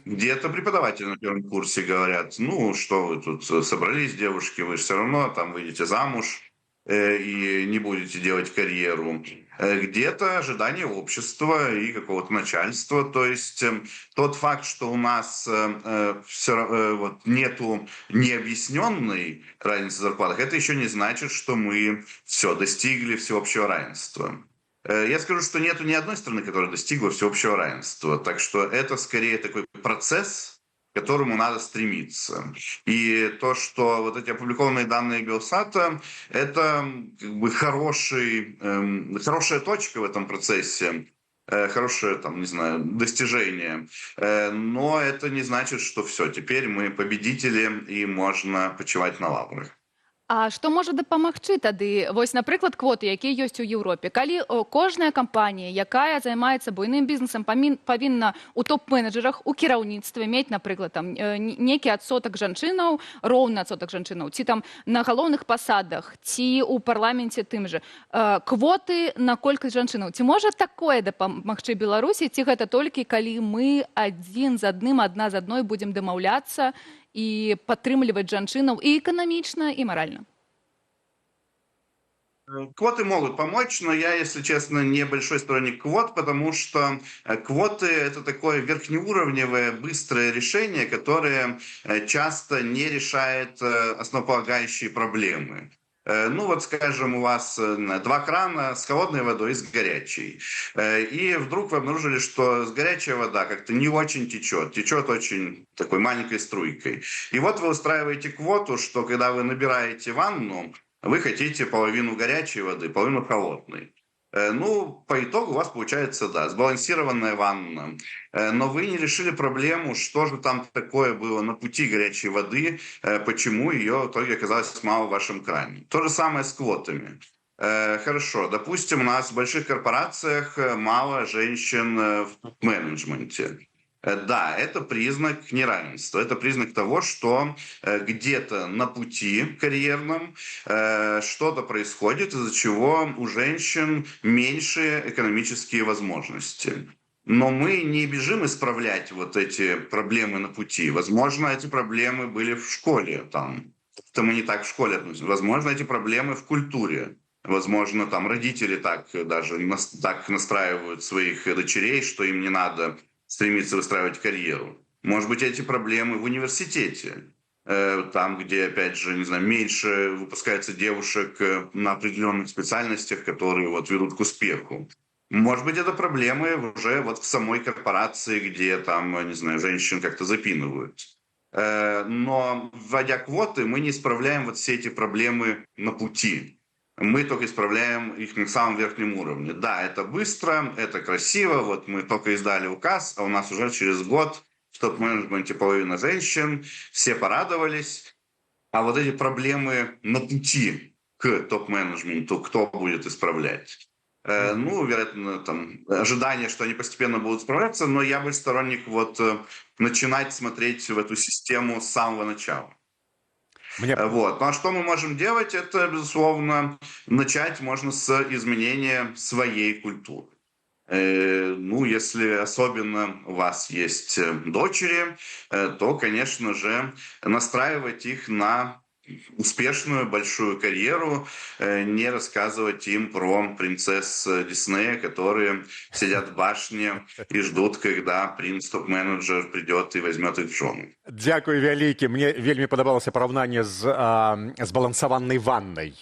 Где-то преподаватели на первом курсе говорят, что вы тут собрались, девушки, вы же все равно выйдете замуж и не будете делать карьеру. Где-то ожидание общества и какого-то начальства. То есть тот факт, что у нас нету необъясненной разницы в зарплатах, это еще не значит, что мы достигли всеобщего равенства. Я скажу, что нету ни одной страны, которая достигла всеобщего равенства. Так что это скорее такой процесс, к которому надо стремиться. И то, что вот эти опубликованные данные Белсата, это хорошая точка в этом процессе, хорошее, достижение. Но это не значит, что все, теперь мы победители и можно почивать на лаврах. А што можа дапамагчы тады? Вось, напрыклад, квоты, якія ёсць у Еўропе. Калі кожная кампанія, якая займаецца буйным бізнесам, павінна ў топ-менеджерах, у кіраўніцтве мець, напрыклад, там, нейкі адсотак жанчынаў, роўны адсотак жанчынаў, ці там на галоўных пасадах, ці ў парламенце тым жа. Квоты на колькасць жанчынаў. Ці можа такое дапамагчы Беларусі, ці гэта толькі калі мы адзін з адным, адна з адной будзем дамаўляцца и поддерживать жанчынаў и экономично, и морально? Квоты могут помочь, но я, если честно, не большой сторонник квот, потому что квоты — это такое верхнеуровневое, быстрое решение, которое часто не решает основополагающие проблемы. Ну вот, скажем, у вас 2 крана с холодной водой и с горячей. И вдруг вы обнаружили, что горячая вода как-то не очень течет. Течет очень такой маленькой струйкой. И вот вы устраиваете квоту, что когда вы набираете ванну, вы хотите половину горячей воды, половину холодной. Ну, по итогу у вас получается, да, сбалансированная ванна. Но вы не решили проблему, что же там такое было на пути горячей воды, почему ее в итоге оказалось мало в вашем кране. То же самое с квотами. Хорошо, допустим, у нас в больших корпорациях мало женщин в менеджменте. Да, это признак неравенства, это признак того, что где-то на пути карьерном что-то происходит, из-за чего у женщин меньше экономические возможности. Но мы не бежим исправлять вот эти проблемы на пути. Возможно, эти проблемы были в школе, там мы не так в школе относимся. Возможно, эти проблемы в культуре. Возможно, там родители так даже так настраивают своих дочерей, что им не надо стремиться выстраивать карьеру. Может быть, эти проблемы в университете, там, где, опять же, не знаю, меньше выпускается девушек на определенных специальностях, которые вот ведут к успеху. Может быть, это проблемы уже вот в самой корпорации, где там, не знаю, женщин как-то запинывают. Но вводя квоты, мы не исправляем вот все эти проблемы на пути. Мы только исправляем их на самом верхнем уровне. Да, это быстро, это красиво. Вот мы только издали указ, а у нас уже через год в топ-менеджменте половина женщин, все порадовались. А вот эти проблемы на пути к топ-менеджменту кто будет исправлять? Ну, вероятно, там ожидание, что они постепенно будут справляться, но я бы сторонник вот начинать смотреть в эту систему с самого начала. Вот. Ну а что мы можем делать? Это, безусловно, начать можно с изменения своей культуры. Ну, если особенно у вас есть дочери, то, конечно же, настраивать их на успешную большую карьеру, не рассказывать им про принцесс Диснея, которые сидят в башне и ждут, когда принц топ-менеджер придет и возьмет их в жены. Дякую вялікі. Мне вельмі падабалася параўнанне з збалансаванай ваннай.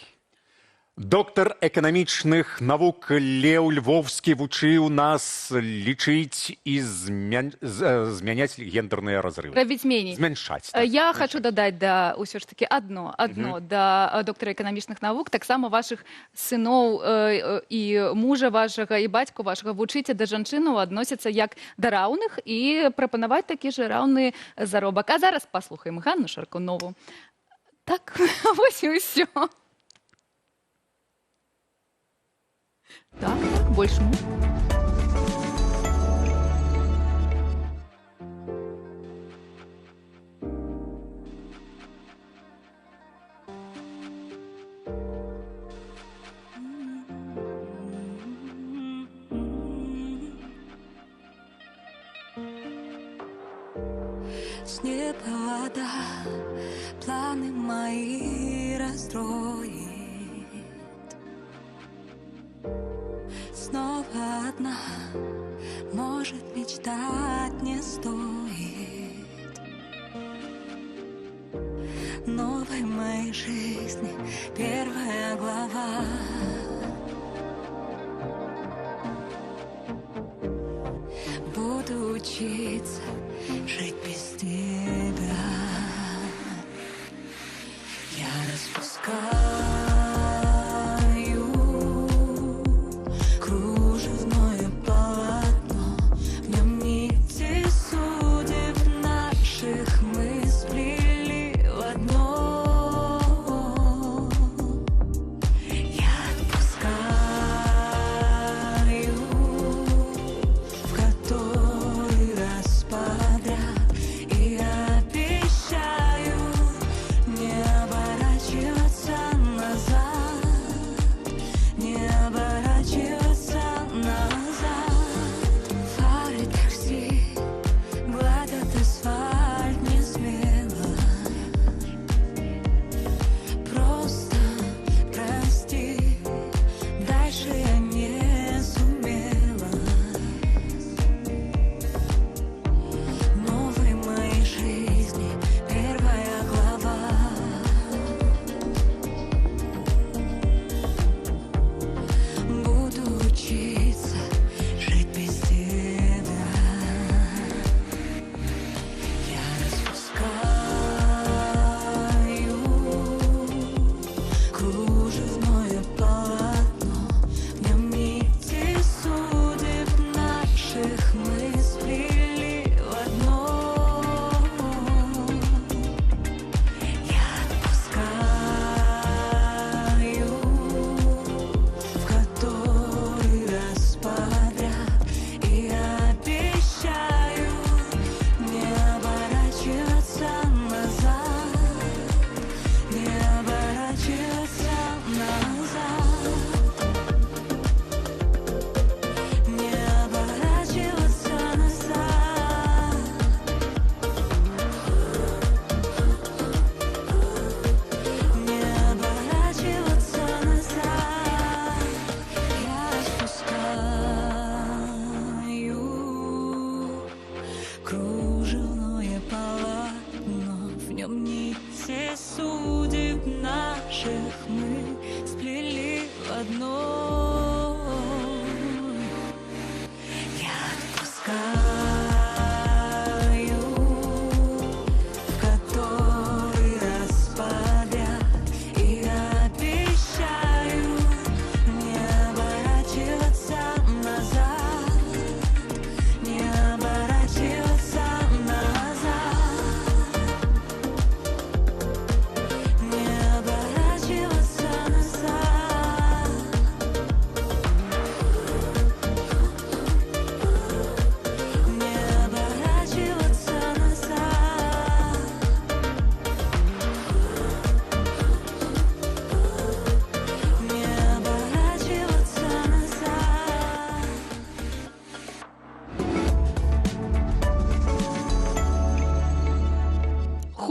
Доктор эканамічных навук Леў Львовскі вучыў нас лічыць і змяняць гендерныя разрывы. Робіць меней. Змяншаць. Я хочу дадаць да ўсё ж таки одно да доктора эканамічных навук, таксама вашых сыноў і мужа вашага і бацьку вашага вучыце да жанчынаў адносяцца як да раўных і прапанаваць такі ж раўны заробак. А зараз паслухаем Ганну Шаркунову. Так, вось і ўсё. Так, больше муж. С неба вода, планы мои расстроит. Снова одна, может, мечтать не стоит. Новой моей жизни первая глава. Буду учиться жить без тебя. Я распускаю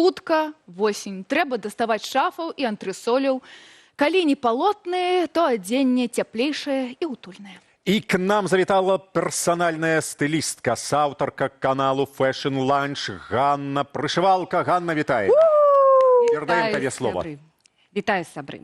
Хутка, восень. Трэба даставаць шафаў і антрысоляў. Калі не палотныя, то адзенне цяплейшае і утульнае. И к нам завітала персональная стилистка, соавторка каналу Fashion Lunch Ганна Прышывалка. Ганна, вітаем. Передаем тебе слово. Вітаю, сябры.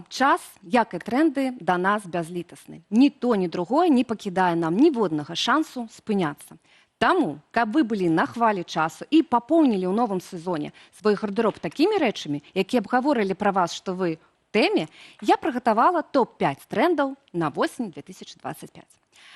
Час, як і тренды, да нас бязлітасны. Ні то, ні другое не пакідае нам ніводнага шансу спыняцца. Таму, каб вы былі на хвалі часу і папоўнілі ў новым сезоне свой гардэроб такімі рэчамі, якія б гаворылі пра вас, што вы ў тэме, я прыгатавала топ-5 трендаў на восень 2025.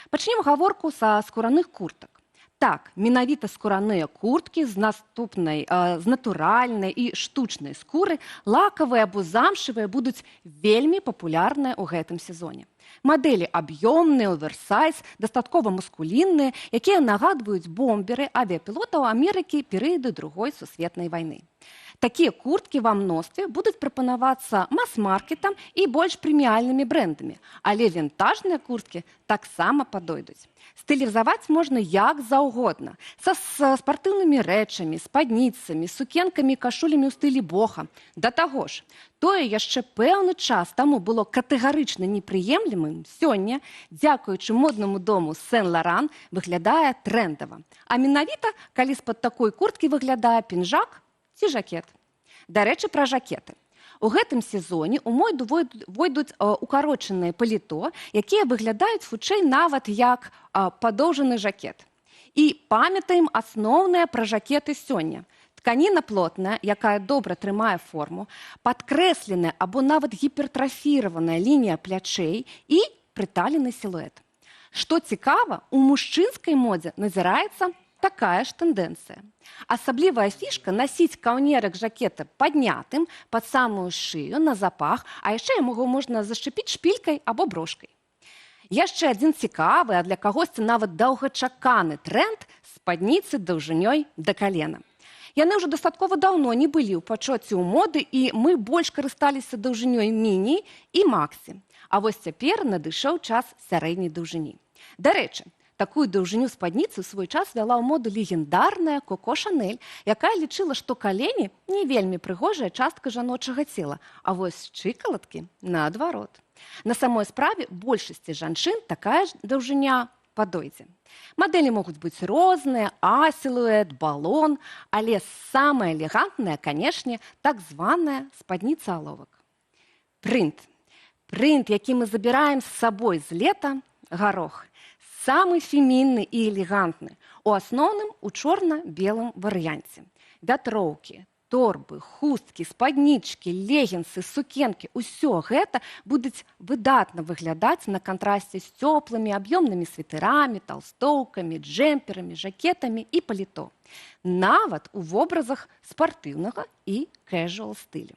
Пачнем гаворку са скураных куртак. Так, менавіта скураныя курткі з натуральнай і штучнай скуры, лакавыя або замшавыя, будуць вельмі папулярныя ў гэтым сезоне. Мадэлі аб'ёмныя, оверсайз, дастаткова маскулінныя, якія нагадваюць бомберы авіяпілотаў Амерыкі перыяду Другой сусветнай вайны. Такія курткі ва мностве будуць прапанавацца мас-маркетам і больш прэміальнымі брэндамі, але вінтажныя курткі таксама падойдуць. Стылізаваць можна як заўгодна, са спартыўнымі рэчамі, спадніцамі, сукенкамі і кашулямі ў стылі боха. Да таго ж, тое яшчэ пэўны час таму было катэгарычна непрыемлемым, сёння, дзякуючы моднаму дому Сен-Лоран, выглядае трэндава. А менавіта, калі з-пад такой курткі выглядае пінжак ці жакет. Дарэчы, пра жакеты. У гэтым сезоне ў моду войдуць укарочаныя паліто, якія выглядаюць хутчэй нават як падоўжаны жакет. І памятаем асноўнае пра жакеты сёння. Тканіна плотная, якая добра трымае форму, падкрэсленая або нават гіпертрафіраваная лінія плячэй і прыталены сілуэт. Што цікава, у мужчынскай модзе назіраецца такая ж тэндэнцыя. Асаблівая фішка насіць каўнерак жакета паднятым пад самую шыю на запах, а яшчэ яго можна зашчапіць шпількай або брошкай. Яшчэ адзін цікавы, а для кагосьці нават доўгачаканы тренд спадніцы даўжынёй да калена. Яны ўжо дастаткова даўно не былі ў пачуцці ў моды, і мы больш карысталіся даўжынёй міні і максі. А вось цяпер надышоў час сярэдняй даўжыні. Дарэчы, такую даўжыню спадніцы ў свой час вяла ў моду легендарная Коко Шанель, якая лічыла, што калені не вельмі прыгожая частка жаночага цела, а вось шчыкалаткі наадварот. На самой справе большасці жанчын такая ж даўжыня падойдзе. Мадэлі могуць быць розныя, А-сілуэт, балон, але самая элегантная, канешне, так званая спадніца-аловак. Прынт. Прынт, які мы забіраем з сабой з лета, гарох. Самы фемінны і элегантны, у асноўным у чорна-белым варыянце. Вятроўкі, торбы, хусткі, спаднічкі, легінсы, сукенкі – усё гэта будуць выдатна выглядаць на кантрасце з цёплымі аб'ёмнымі світарамі, талстоўкамі, джэмперамі, жакетамі і паліто. Нават у вобразах спартыўнага і кэжуал стылю.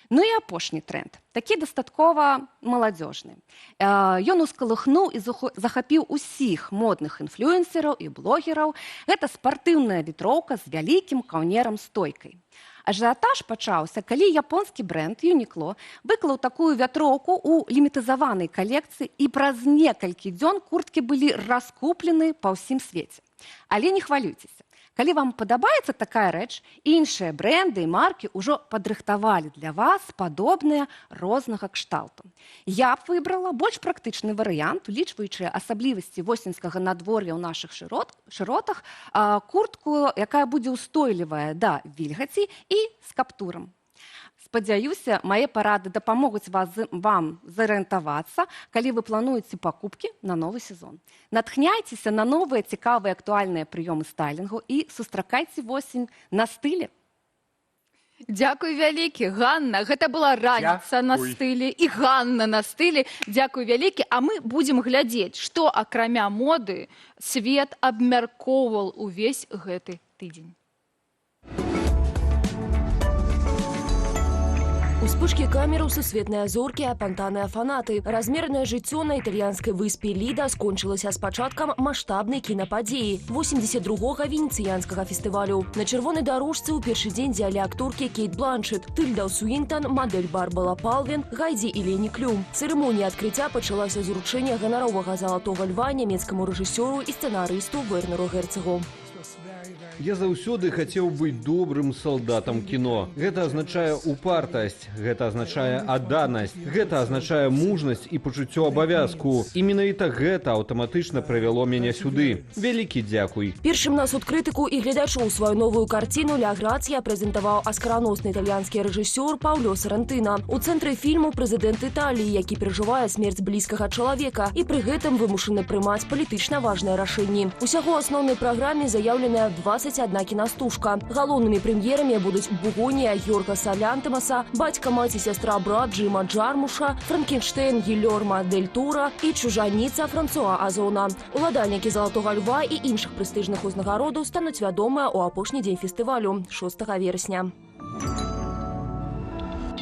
Ну і апошні тренд, такі дастаткова маладзёжны. Ён ускалыхнуў і захапіў усіх модных інфлюэнсераў і блогераў. Гэта спартыўная вітроўка з вялікім каўнерам-стойкай. Ажыятаж пачаўся, калі японскі брэнд Юнікло выклаў такую вятроўку ў лімітызаванай калекцыі, і праз некалькі дзён курткі былі раскуплены па ўсім свеце. Але не хвалюйцеся. Калі вам падабаецца такая рэч, іншыя брэнды і маркі ўжо падрыхтавалі для вас падобныя рознага кшталту. Я б выбрала больш практычны варыянт, улічваючы асаблівасці восеньскага надвор'я ў нашых шыротах, куртку, якая будзе ўстойлівая да вільгаці і з каптурам. Спадзяюся, мае парады дапамогуць вам зарыентавацца, калі вы плануеце пакупкі на новы сезон. Натхняйцеся на новыя цікавыя актуальныя прыёмы стайлінгу і сустракайце восень на стылі. Дзякуй вялікі, Ганна. Гэта была раніца на стылі і Ганна на стылі. Дзякуй вялікі. А мы будзем глядзець, што акрамя моды свет абмяркоўваў увесь гэты тыдзень. Успышки камер у сусветныя зоркі, апантаныя фанаты. Размернае жыццё на італьянскай выспе Ліда скончылася з пачаткам маштабнай кінападзеі 82-га венецыянскага фестывалю. На чырвонай дарожцы ў першы дзень дзялі акторкі Кейт Бланшет, Тыльда Суінтон, мадэль Барбара Палвен, Гайдзі і Лені Клюм. Цырымонія адкрыцця пачалася з уручэння ганаровага залатога льва нямецкаму рэжысёру і сцэнарысту Вернеру Герцэгу. Я заўсёды хацеў быць добрым салдатам кіно. Гэта азначае упартасць, гэта азначае адданасць, гэта азначае мужнасць і пачуццё абавязку. І менавіта гэта аўтаматычна прывяло мяне сюды. Вялікі дзякуй. Першым на суд крытыку і гледачоў сваю новую карціну «Ля Грація» прэзентаваў аскараносны італьянскі рэжысёр Паўло Сарантына. У цэнтры фільму прэзідэнт Італіі, які перажывае смерць блізкага чалавека і пры гэтым вымушаны прымаць палітычна важныя рашэнні. Усяго асноўнай праграме заяўленая 21 кінастужка. Галоўнымі прэм'ерамі будуць «Бугонія» Йоргаса Лянтэмаса, «Бацька, маці, сястра, брат» Джима Джармуша, «Франкенштейн» Гильермо Дель Торо і «Чужаніца» Франсуа Азона. Уладальнікі «Залатога льва» і іншых прэстыжных узнагародаў стануць вядомыя ў апошні дзень фестывалю 6 верасня.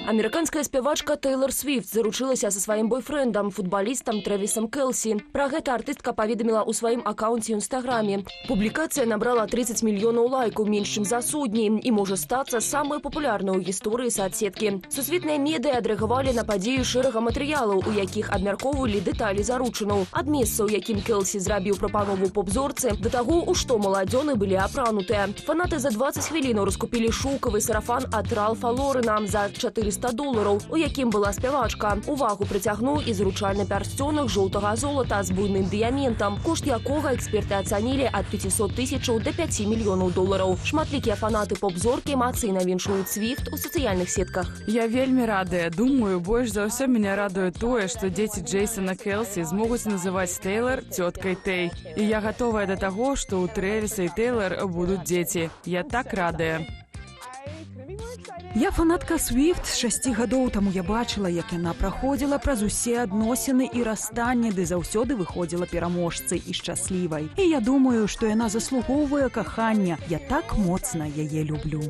Амерыканская спявачка Тейлор Свифт заручылася са сваім бойфрэндам, футбалістам Трэвісам Келсі. Пра гэта артыстка паведаміла ў сваім акаунце ў Інстаграме. Публікацыя набрала 30 мільёнаў лайкаў, менш чым за судні, і можа стацца самай папулярнай у гісторыі соцсеткі. Сусветныя медыа адрэагавалі на падзею шэрага матэрыялаў, у якіх абмяркоўвалі дэталі заручынаў. Ад месца, у якім Келсі зрабіў прапанову поп-зорцы, да таго, у што маладзёны былі апранутыя. Фанаты за 20 хвілінаў раскупілі шоўкавы сарафан ад Ральфа Лорена за $400, у якім была спявачка. Увагу прыцягнуў і зручальны пярсцёнак жоўтага золата з буйным дыяментам, кошт якога эксперты ацанілі ад 500 000 до $5 мільёнаў. Шматлікія фанаты поп-зоркі эмацыйна віншуюць Свифт у сацыяльных сетках. Я вельмі радая. Думаю, больш за ўсё мяне радуе тое, што дзеці Джейсона Келсі змогуць называць Тейлор цёткай Тэй. І я гатовая да таго, што ў Трэвіса і Тейлор будуць дзеці. Я так радая. Я фанатка Свифт. 6 гадоў таму я бачыла, як яна праходзіла праз усе адносіны і расстанні, ды заўсёды выходзіла пераможцай і шчаслівай. І я думаю, што яна заслугоўвае кахання. Я так моцна яе люблю.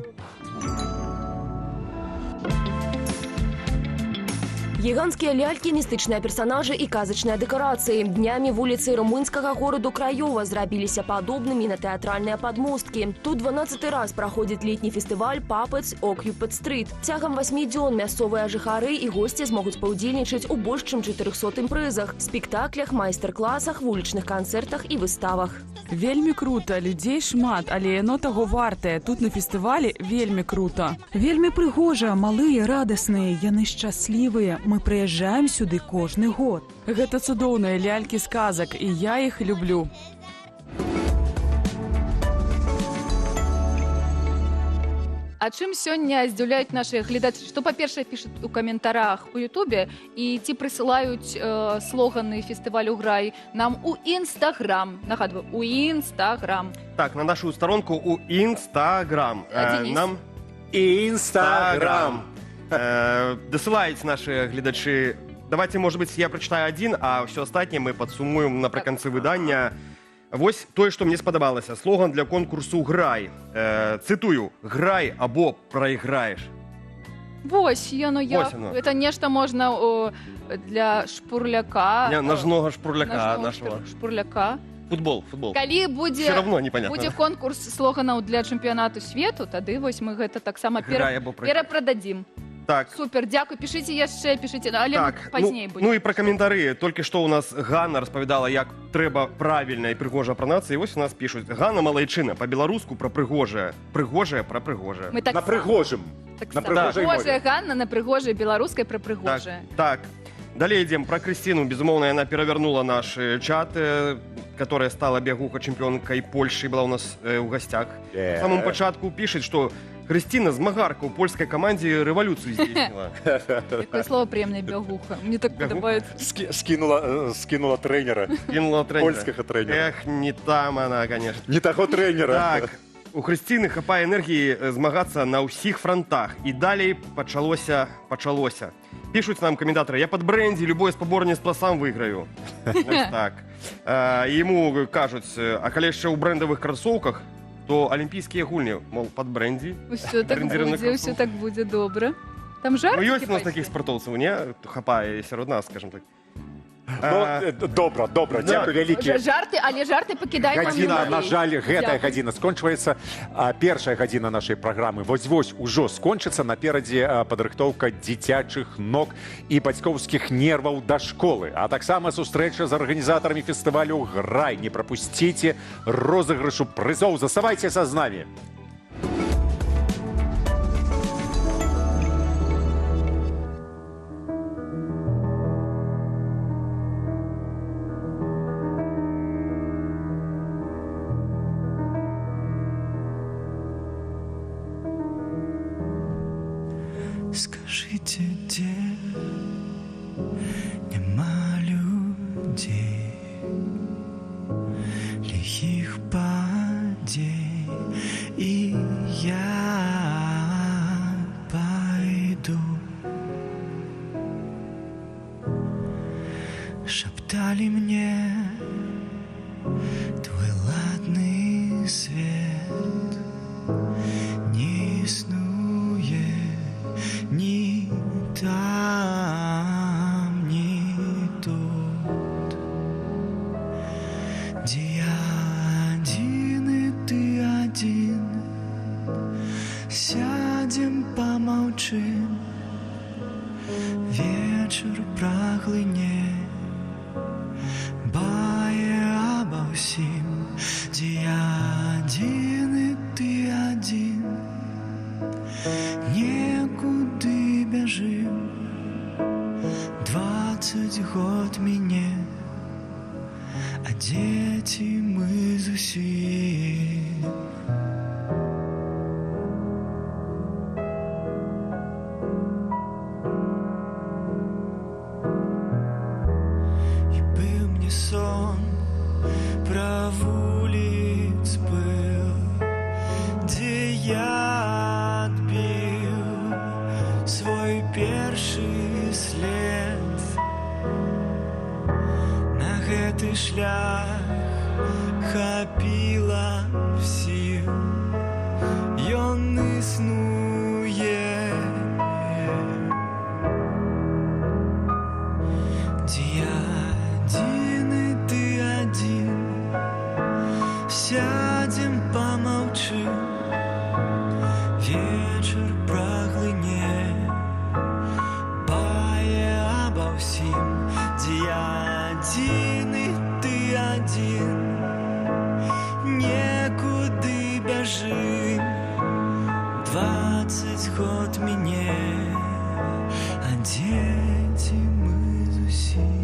Гіганцкія лялькі, містычныя персанажы і казачныя дэкарацыі. Днямі вуліцы румынскага гораду Краёва зрабіліся падобнымі на тэатральныя падмосткі. Тут 12-й раз праходзіць летні фестываль «Puppets Occuped Street». Цягам 8 дзён мясцовыя жыхары і госці змогуць паўдзельнічаць у больш чым 400 імпрэзах, спектаклях, майстар-класах, вулічных канцэртах і выставах. Вельмі крута, людзей шмат, але яно таго вартае. Тут на фестывалі вельмі крута. Вельмі прыгожа, малыя, радасныя, яны шчаслівыя. Мы прыязджаем сюды кожны год. Гэта цудоўныя лялькі сказак, і я іх люблю. А чым сёння здзіўляюць нашыя гледачы? Што, па-першае, пішуць у каментарах у Ютубе і ці прысылаюць слоганы фестывалю «Грай» нам у Інстаграм. Нагадваю, у Інстаграм. Так, на нашу сторонку у Інстаграм. Денис. Інстаграм. Досылаюць наши гледачы. Давайте, может быть, я прочитаю один, а все остальное мы подсумуем напрыканцы выдання. Вось тое, што мне спадабалася. Слоган для конкурсу «Грай». Цытую: «Грай або прайграеш». Вось яно як. Это нешта можна для шпурляка. Ножного шпурляка нашего. Шпурляка. Футбол. Калі будзе будзе конкурс слоганаў для чэмпіянату свету, тады вось мы гэта таксама перапрададзім. Так. Супер, дзякуй, пішыце яшчэ, пішыце, але так, пазней будзе. Ну і пра каментары. Толькі што ў нас Ганна распавядала, як трэба правільна і прыгожа апранацца, і вось у нас пішуць: Ганна Малайчына, па-беларуску пра прыгожае. Прыгожае пра прыгожае. Мы так на прыгожым. На прыгожая Ганна, на прыгожай беларускай пра прыгожае. Так. Далее идем про Кристину. Безумовно, она перевернула наш чат, которая стала бягуха-чемпионкой Польши, была у нас в гостях. В самом початку пишет, что Кристина змагарка у польской команде революцию здійснила. Какое слово приемное, бягуха. Мне так подобает. Скинула тренера. Польского тренера. Эх, не там она, конечно. Не того тренера. Так. У Хрысціны хапае энергії змагацца на ўсіх фронтах. І далей пачалося. Пішуць нам каментатары: я пад брэнді любое спаборніцтва сам выйграю. Так. Яму кажуць: а калі яшчэ ў брэндавых красоўках, то алімпійскія гульні, мол, пад брэнді. Усё так будзе добра. Там жарт. Ну, ёсць у нас такіх спартоўцаў, не? Хапае сярод нас, скажем так. Добра, дзякуй вялікі. Жарты, але жарты пакідай нам Гадзіна, людзей. на жаль, гэтая Дзякуй. гадзіна скончваецца. Першая гадзіна нашай праграмы вось-вось ужо скончыцца. Наперадзе падрыхтоўка дзіцячых ног і бацькоўскіх нерваў да школы. А таксама сустрэча з арганізатарамі фестывалю «Грай». Не прапусціце розыгрышу прызоў. Заставайцеся з намі. Скажите, где нема людей, лихих падей, и я пойду. Шептали мне твой ладный свет не иснует ни там, ни тут, где я один и ты один. Сядем, помолчим, вечер проглыне, бая обо всем, где я один и ты один. Некуды бежим, 20 год мне, а дети мы зусім. И был мне сон про вулиц был, где я отбил свой перший след. На гэты шлях хапіла всім, ён існуе. Где я один и ты один. Сядем, помолчим, вечер проглыне, бая обо всем, где я один и ты один. Некуды бежим, 20 год мне, а дети мы зусім.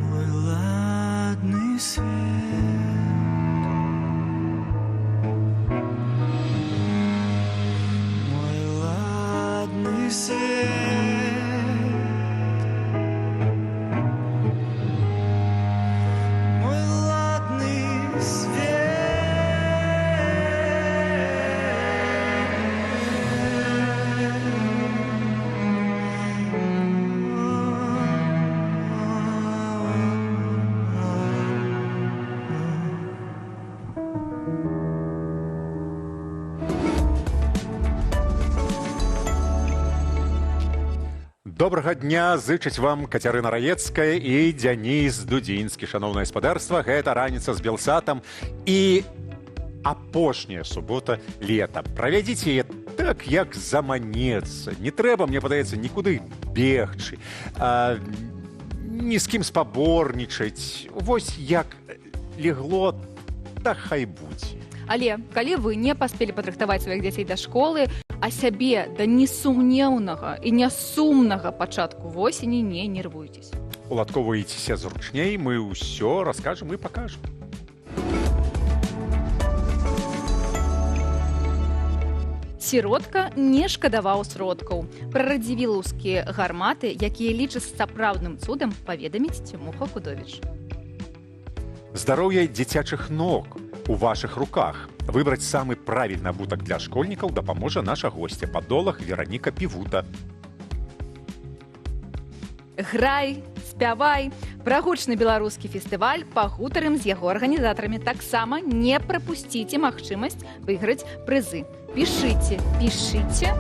Мой ладный свет, мой ладный свет, мой ладный Добрага дня, зычыць вам Кацярына Раецкая і Дзяніс Дудзінскі. Шаноўнае гаспадарства, гэта раніца з Белсатам і апошняя субота лета. Правядзіце яе так, як заманецца. Не трэба, мне падаецца, нікуды бегчы, ні з кім спаборнічаць. Вось як легло, так хай будзе. Але калі вы не паспелі падрыхтаваць сваіх дзяцей да школы, а сябе да несумнеўнага і нясумнага пачатку восені не нервуйцеся. Уладковвайцеся зручней, мы ўсё раскажам і пакажам. Сіротка не шкадаваў сродкаў. Пра радзівілаўскія гарматы, якія лічаць сапраўдным цудам, паведаміць Цімуха Кудовіч. Здароўе дзіцячых ног у вашых руках. Выбраць самы правільны абутак для школьнікаў дапаможа наша госця, падолах Вераніка Півута. Грай, спявай. Пра гучны беларускі фестываль пагутарым з яго арганізатарамі. Таксама не прапусціце магчымасць выйграць прызы. Пішыце, пішыце.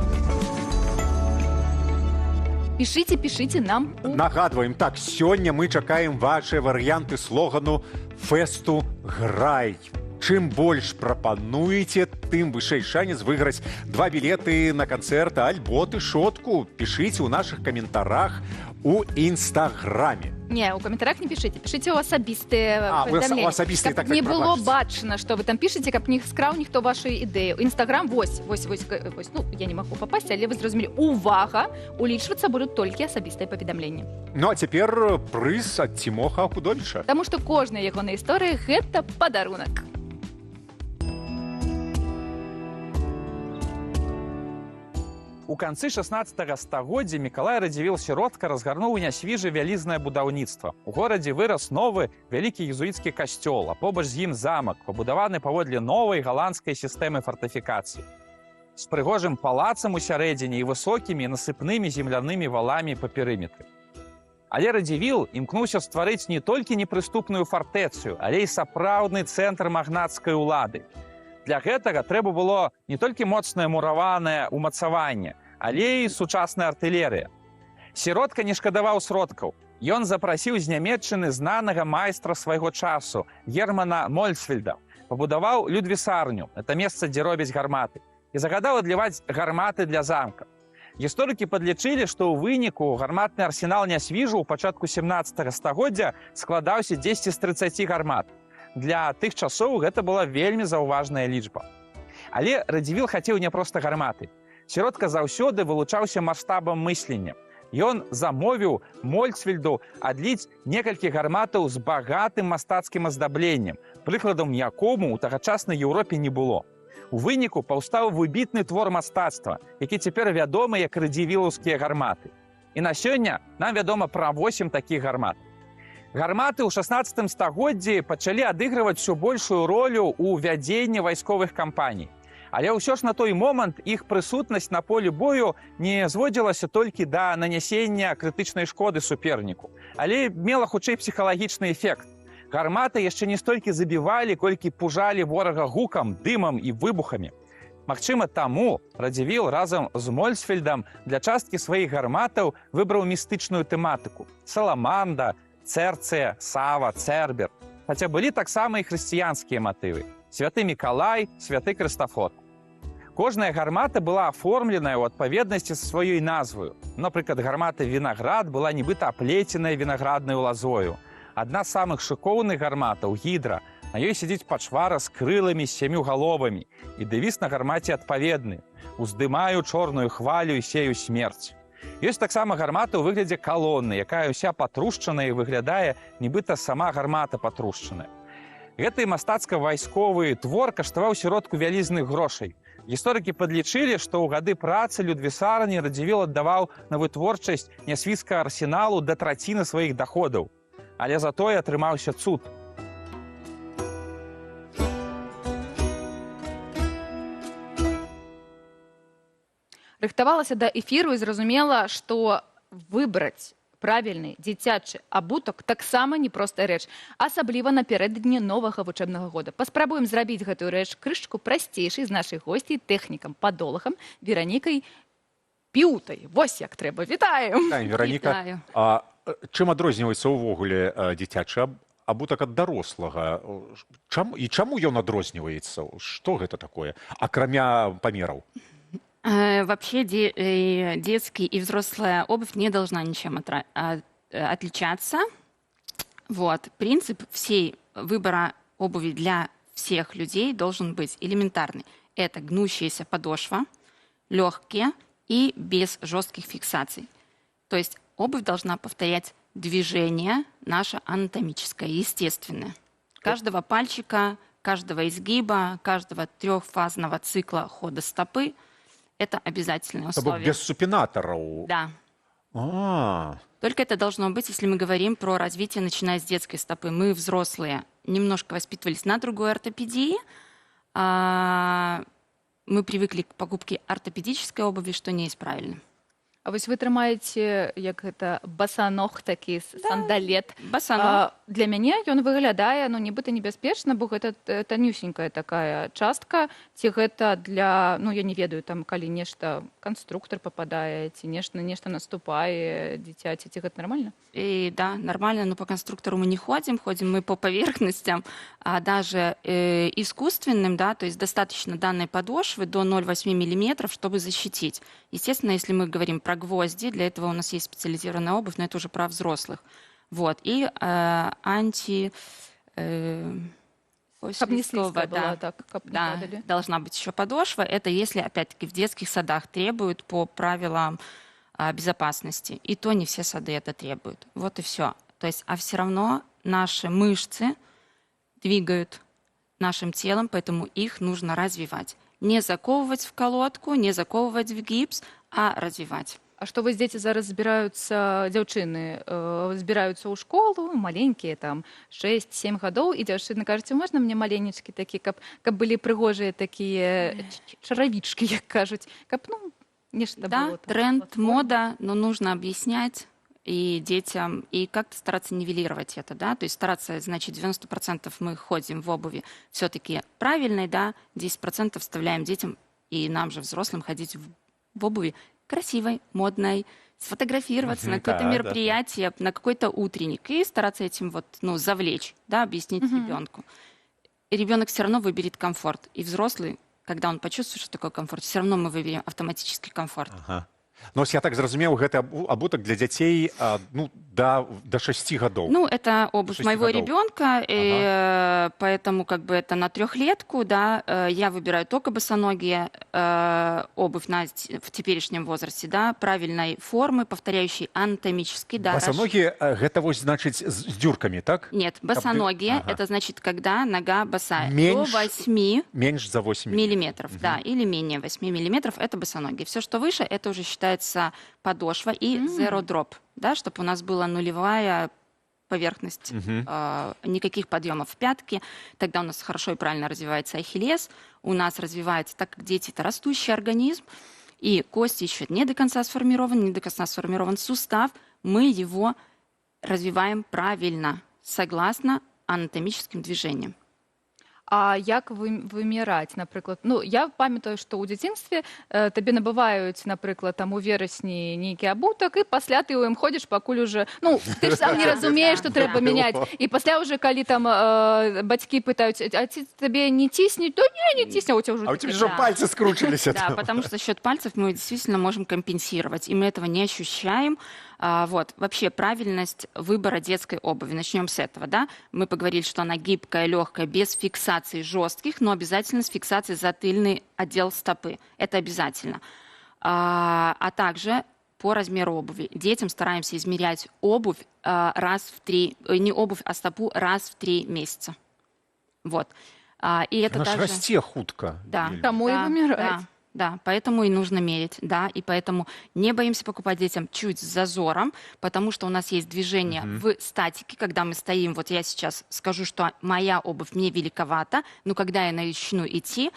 Пішыце нам. Нагадваем, так, сёння мы чакаем вашыя варыянты слогану фэсту «Грай». Чым больш прапануеце, тым вышэй шанец выйграць 2 білеты на канцэрт альбо тышотку. Пішыце ў нашых каментарах у Інстаграме. Не, у каментарах не пішыце. Пішыце ў асабістыя паведамленні. Каб не было бачна, што вы там пішыце, каб не скраў ніхто вашу ідэю. Інстаграм, вось, ну, я не магу папасці, але вы зразумелі. Увага! Улічвацца будуць толькі асабістыя паведамленні. Ну, а цяпер прыз ад Цімоха Акудовіча. Таму што кожная ягоная історыя – гэта падарунак. У канцы 16 стагоддзя Мікалай Радзівіл-Сіротка разгарнуў у Нясвіжы вялізнае будаўніцтва. У горадзе вырас новы вялікі езуіцкі касцёл, а побач з ім замак, пабудаваны паводле новай галандскай сістэмы фартыфікацыі. З прыгожым палацам усярэдзіне і высокімі насыпнымі землянымі валамі па перыметры. Але Радзівіл імкнуўся стварыць не толькі непрыступную фартэцыю, але і сапраўдны цэнтр магнацкай улады. Для гэтага трэба было не толькі моцнае мураванае ўмацаванне, але і сучасная артылерыя. Сіротка не шкадаваў сродкаў. Ён запрасіў з Нямецчыны знанага майстра свайго часу, Германа Мольцфельда, пабудаваў Людвісарню, это месца, дзе робяць гарматы, і загадаў адліваць гарматы для замка. Гісторыкі падлічылі, што ў выніку гарматны арсенал Нясвіжу ў пачатку 17 стагоддзя складаўся 10 з 30 гармат. Для тых часоў гэта была вельмі заўважная лічба. Але Радзівіл хацеў не проста гарматы. Сіротка заўсёды вылучаўся маштабам мыслення. Ён замовіў Мольцфельду адліць некалькі гарматаў з багатым мастацкім аздабленнем, прыкладам якому ў тагачаснай Еўропе не было. У выніку паўстаў выбітны твор мастацтва, які цяпер вядомы як радзівілаўскія гарматы. І на сёння нам вядома пра 8 такіх гармат. Гарматы ў 16 стагоддзі пачалі адыгрываць усё большую ролю ў вядзенні вайсковых кампаній. Але ўсё ж на той момант іх прысутнасць на полі бою не зводзілася толькі да нанясення крытычнай шкоды суперніку, але мела хутчэй псіхалагічны эфект. Гарматы яшчэ не столькі забівалі, колькі пужалі ворага гукам, дымам і выбухамі. Магчыма, таму Радзівіл разам з Мольцфельдам для часткі сваіх гарматаў выбраў містычную тэматыку – саламанда, Цэрцыя, Сава, Цэрбер. Хаця былі таксама і хрысціянскія матывы – святы Мікалай, святы Крыстафор. Кожная гармата была аформленая ў адпаведнасці са сваёй назваю. Напрыклад, гармата «Вінаград» была нібыта аплеценая вінаграднай лазою. Адна з самых шыкоўных гарматаў – «Гідра». На ёй сядзіць пачвара з крыламі, з 7 галовамі. І дэвіз на гармаце адпаведны – «Уздымаю чорную хвалю і сею смерць». Ёсць таксама гармата ў выглядзе калоны, якая ўся патрушчаная і выглядае, нібыта сама гармата патрушчаная. Гэты мастацка-вайсковы твор каштаваў сіротку вялізных грошай. Гісторыкі падлічылі, што ў гады працы Людвісарні Радзівіл аддаваў на вытворчасць нясвіжскага арсеналу да траціны сваіх даходаў. Але затое атрымаўся цуд. Рыхтавалася да эфіру і зразумела, што выбраць правільны дзіцячы абутак таксама непростая рэч, асабліва напярэдадні новага вучэбнага года. Паспрабуем зрабіць гэтую рэч крышку прасцейшай з нашай госцей, тэхнікам-падолахам Веранікай Півутай. Вось як трэба. Вітаем! Вераніка, а чым адрозніваецца ўвогуле дзіцячы абутак ад дарослага? І чаму ён адрозніваецца? Што гэта такое, акрамя памераў? Вообще детский и взрослая обувь не должна ничем отличаться. Вот. Принцип всей выбора обуви для всех людей должен быть элементарный. Это гнущаяся подошва, легкие и без жестких фиксаций. То есть обувь должна повторять движение наше анатомическое, естественное. Каждого пальчика, каждого изгиба, каждого трехфазного цикла хода стопы – это обязательное условие. Без супинаторов. Да. Только это должно быть, если мы говорим про развитие, начиная с детской стопы. Мы, взрослые, немножко воспитывались на другой ортопедии. Мы привыкли к покупке ортопедической обуви, что не есть правильно. А вось вы трымаеце як гэта басаног такі сандалет. Басаног. Для мяне ён выглядае нібыта небяспечна, бо гэта танюсенькая такая частка, ці гэта для, я не ведаю, там калі нешта канструктор попадае, ці нешта наступае дзіцяці, ці гэта нармальна? И да, нормально, но по конструктору мы не ходим мы по поверхностям, а даже искусственным, да, то есть достаточно данной подошвы до 0,8 мм, чтобы защитить. Естественно, если мы говорим про гвозди, для этого у нас есть специализированная обувь, но это уже про взрослых. Вот, и Чтоб не слизкая была, так, как да, должна быть еще подошва. Это если, опять-таки, в детских садах требуют по правилам безопасности. И то не все сады это требуют. Вот и все. То есть, а все равно наши мышцы двигают нашим телом, поэтому их нужно развивать. Не заковывать в колодку, не заковывать в гипс, а развивать. А што вось дзеці зараз збіраюцца, дзяўчыны збіраюцца ў школу, маленькія, там 6-7 гадоў, і дзяўчыны кажуць, можна мне маленечкі такі, каб былі прыгожыя такія чаравічкі, як кажуць, каб, нешта было. Да, тренд, мода, но нужно объяснять и детям, и как-то стараться нивелировать это, да, то есть стараться, значит, 90% мы ходим в обуви все-таки правильной, да, 10% вставляем детям и нам же, взрослым, ходить в обуви красивой, модной, сфотографироваться на какое-то мероприятие, на какой-то утренник и стараться этим завлечь, да, объяснить ребенку. И ребенок все равно выберет комфорт. И взрослый, когда он почувствует, что такое комфорт, все равно мы выберем автоматически комфорт. Я так зразумеў, гэта абутак для дзяцей до 6 гадоў. Это обувь моего ребенка, и поэтому это на 3-летку, да, я выбираю только босоногие обувь в теперешнем возрасте, да, правильной формы, повторяющей анатомически. Да, босоногие, это значит с дюрками, так? Нет, босоногие, это значит, когда нога босая. До 8 меньше за 8 миллиметров, да, или менее 8 миллиметров, это босоногие. Все, что выше, это уже считается подошва и zero drop, да, чтобы у нас была нулевая поверхность, никаких подъемов в пятки, тогда у нас хорошо и правильно развивается ахиллес, у нас развивается, так как дети это растущий организм, и кости еще не до конца сформирован сустав, мы его развиваем правильно, согласно анатомическим движениям. А як выміраць, напрыклад, я памятаю, што ў дзяцінстве табе набываюць, напрыклад, там у верасні нейкі абутак, і пасля ты ў ім ходзіш, пакуль уже, ты ж сам не разумееш, што трэба мяняць. І пасля уже, калі там бацькі пытаюць, а ці табе не ціснюць, то не цісня, у тебя уже... А у тебя же пальцы скручились. Да, потому что за счет пальцев мы действительно можем компенсировать, и мы этого не ощущаем. Вообще правильность выбора детской обуви. Начнем с этого, да. Мы поговорили, что она гибкая, легкая, без фиксаций жестких, но обязательно с фиксацией за тыльный отдел стопы. Это обязательно. А также по размеру обуви. Детям стараемся измерять обувь не обувь, а стопу раз в 3 месяца. Вот. И это она также... расте худко. Да. Тому и вымирать. Да, поэтому и нужно мерить, да, и поэтому не боимся покупать детям чуть с зазором, потому что у нас есть движение в статике, когда мы стоим, вот я сейчас скажу, что моя обувь мне великовата, но когда я начну идти,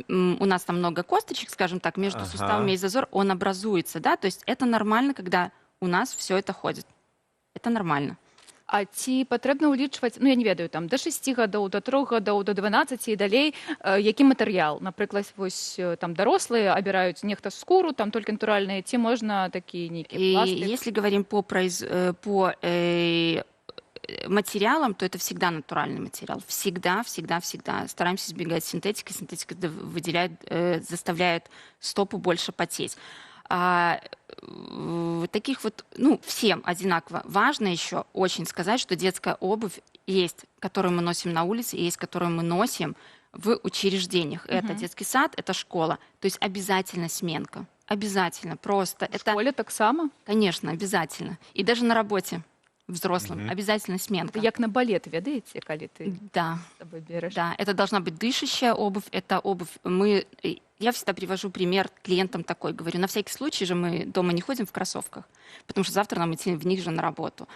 у нас там много косточек, скажем так, между суставами есть зазор, он образуется, да, то есть это нормально, когда у нас все это ходит, это нормально. А ці патрэбна ўлічваць, я не ведаю, там, до 6 гадоў, до 3 гадоў, до 12 і далей, які матэрыял? Напрыклад, вось там дарослыя абіраюць нехта скуру, там только натуральныя, ці можна такі нейкі пластик? Если говорим по материалам, то это всегда натуральный материал. Всегда. Стараемся избегать синтетики. Синтетика заставляет стопу больше потеть. Таких всем одинаково. Важно еще очень сказать, что детская обувь есть, которую мы носим на улице, и есть, которую мы носим в учреждениях. Это детский сад, это школа. То есть обязательно сменка. Обязательно. Просто. В школе так само? Конечно, обязательно. И даже на работе взрослым обязательно сменка. Это як на балет, ведаеце, калі ты с собой берешь? Да, это должна быть дышащая обувь. Это обувь. Мы я всегда привожу пример клиентам такой. Говорю, на всякий случай же мы дома не ходим в кроссовках, потому что завтра нам идти в них же на работу.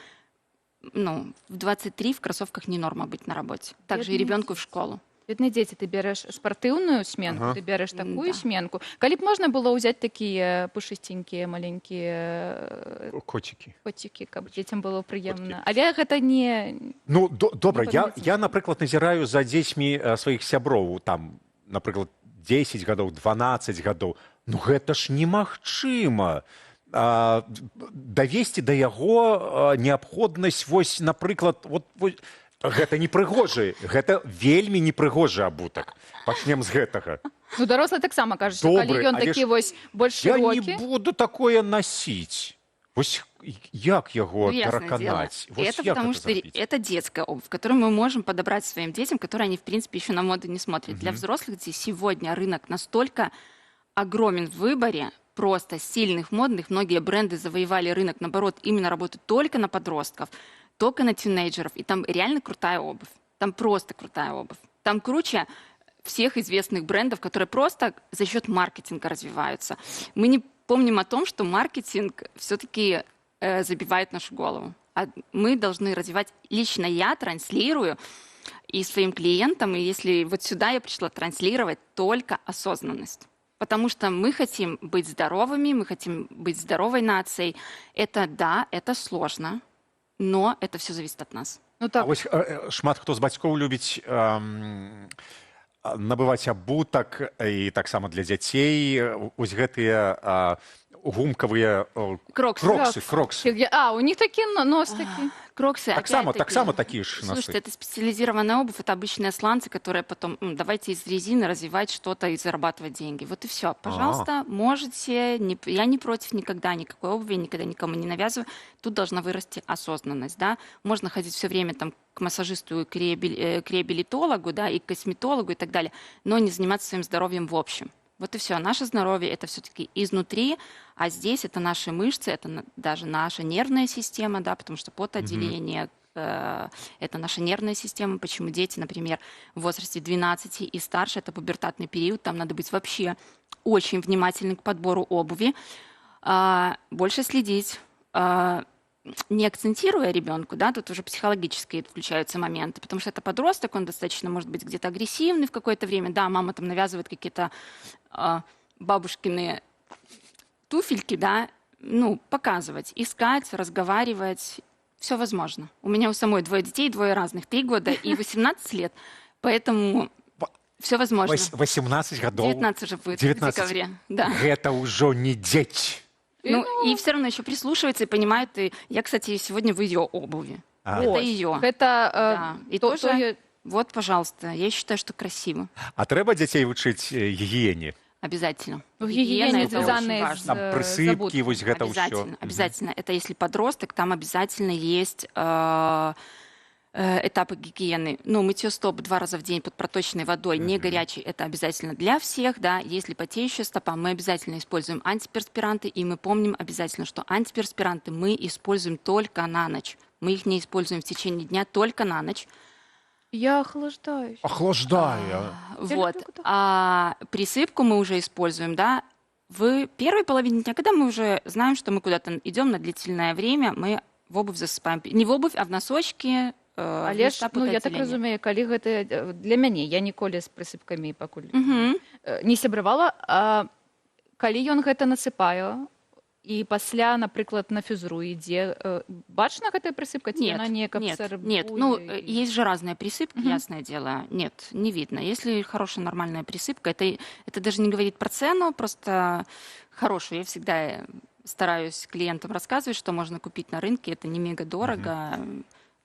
Ну, в 23 в кроссовках не норма быть на работе. Также и ребенку в школу. Бедные дети, ты берешь спортивную сменку, Ага. ты берешь такую Да. сменку. Коли б можно было взять такие пушистенькие, маленькие Котики. котики, каб детям было приемно. Але гэта не... Ну, добра, Не я, памятаю. я, напрыклад, назіраю за дзецьмі сваіх сяброў, там, напрыклад, 10 гадоў, 12 гадоў. Ну, гэта ж немагчыма. Давесці да яго неабходнасць, вось, напрыклад, вось, гэта непрыгожы, гэта вельмі непрыгожы абутак. Пачнем з гэтага. Ну, дарослыя таксама кажуць, што Добры, калі ён але такі ж вось больш Я шырокі... не буду такое носить. Вось як яго Ну, ясное дело. пераканаць? Вось Это як потому, гэта что зрабіць? это детская обувь, которую мы можем подобрать своим детям, которые они, в принципе, еще на моду не смотрят. Для взрослых детей сегодня рынок настолько огромен в выборе, просто сильных, модных. Многие бренды завоевали рынок, наоборот, именно работают только на подростков, только на тинейджеров. И там реально крутая обувь. Там просто крутая обувь. Там круче всех известных брендов, которые просто за счет маркетинга развиваются. Мы не помним о том, что маркетинг все-таки забивает нашу голову. А мы должны развивать... Лично я транслирую и своим клиентам, и если вот сюда я пришла транслировать только осознанность. Потому что мы хотим быть здоровыми, мы хотим быть здоровой нацией. Это да, это сложно, но это все зависит от нас. Ну, А так. вось шмат хто з бацькоў любіць набываць абутак і таксама для дзяцей вось гэтыя гумкавыя кроксы. А, у них такие нос такие. Кроксы, Таксама такие ж носы. Слушайте, это специализированная обувь, это обычные сланцы, которые потом, давайте из резины развивать что-то и зарабатывать деньги. Вот и все. Пожалуйста, можете, я не против никогда никакой обуви, никогда никому не навязываю. Тут должна вырасти осознанность, да. Можно ходить все время там к массажисту, к реабилитологу, да, и к косметологу и так далее, но не заниматься своим здоровьем в общем. Вот и все. Наше здоровье — это все-таки изнутри, а здесь это наши мышцы, это даже наша нервная система, да, потому что потоотделение это наша нервная система. Почему дети, например, в возрасте 12 и старше, это пубертатный период, там надо быть вообще очень внимательным к подбору обуви, больше следить, не акцентируя ребенку, да, тут уже психологически включаются моменты, потому что это подросток, он достаточно может быть где-то агрессивный в какое-то время, да, мама там навязывает какие-то бабушкины туфельки, да, ну, показывать, искать, разговаривать, все возможно. У меня у самой 2 детей, 2 разных, 3 года и 18 лет, поэтому все возможно. 18 гадоў. 19 уже будет в декабре, да. Гэта ўжо не дзеці. Ну, и все равно еще прислушивается и понимает. И я, кстати, сегодня в ее обуви. Это ее. Это да. И тоже, вот, пожалуйста, я считаю, что красиво. А трэба дзяцей вучыць гігіене? Обязательно. Гигиене это очень важно. Там прысыпкі, вось гэта ўсё. Обязательно, обязательно. Это если подросток, там обязательно есть этапы гигиены. Ну, мытье стоп 2 раза в день под проточной водой, не горячей, это обязательно для всех, да. Если потеющая стопа, мы обязательно используем антиперспиранты, и мы помним обязательно, что антиперспиранты мы используем только на ночь. Мы их не используем в течение дня, только на ночь. Я охлаждаюсь. Охлаждаю. Вот. А присыпку мы уже используем, да. В первой половине дня, когда мы уже знаем, что мы куда-то идем на длительное время, мы в обувь засыпаем. Не в обувь, а в носочки. Але ж, ну, я так разумею, калі гэта для мяне, я ніколі з прысыпкамі пакуль не сябравала, калі ён гэта насыпае, і пасля, напрыклад, на фізру ідзе, бачна гэтая прысыпка, ці яна неяк абсарбуе? Нет, ну, есть же разные присыпки, ясное дело. Нет, не видно. Если хорошая нормальная присыпка, это даже не говорит про цену, просто хорошую. Я всегда стараюсь клиентам рассказывать, что можно купить на рынке, это не мега дорого.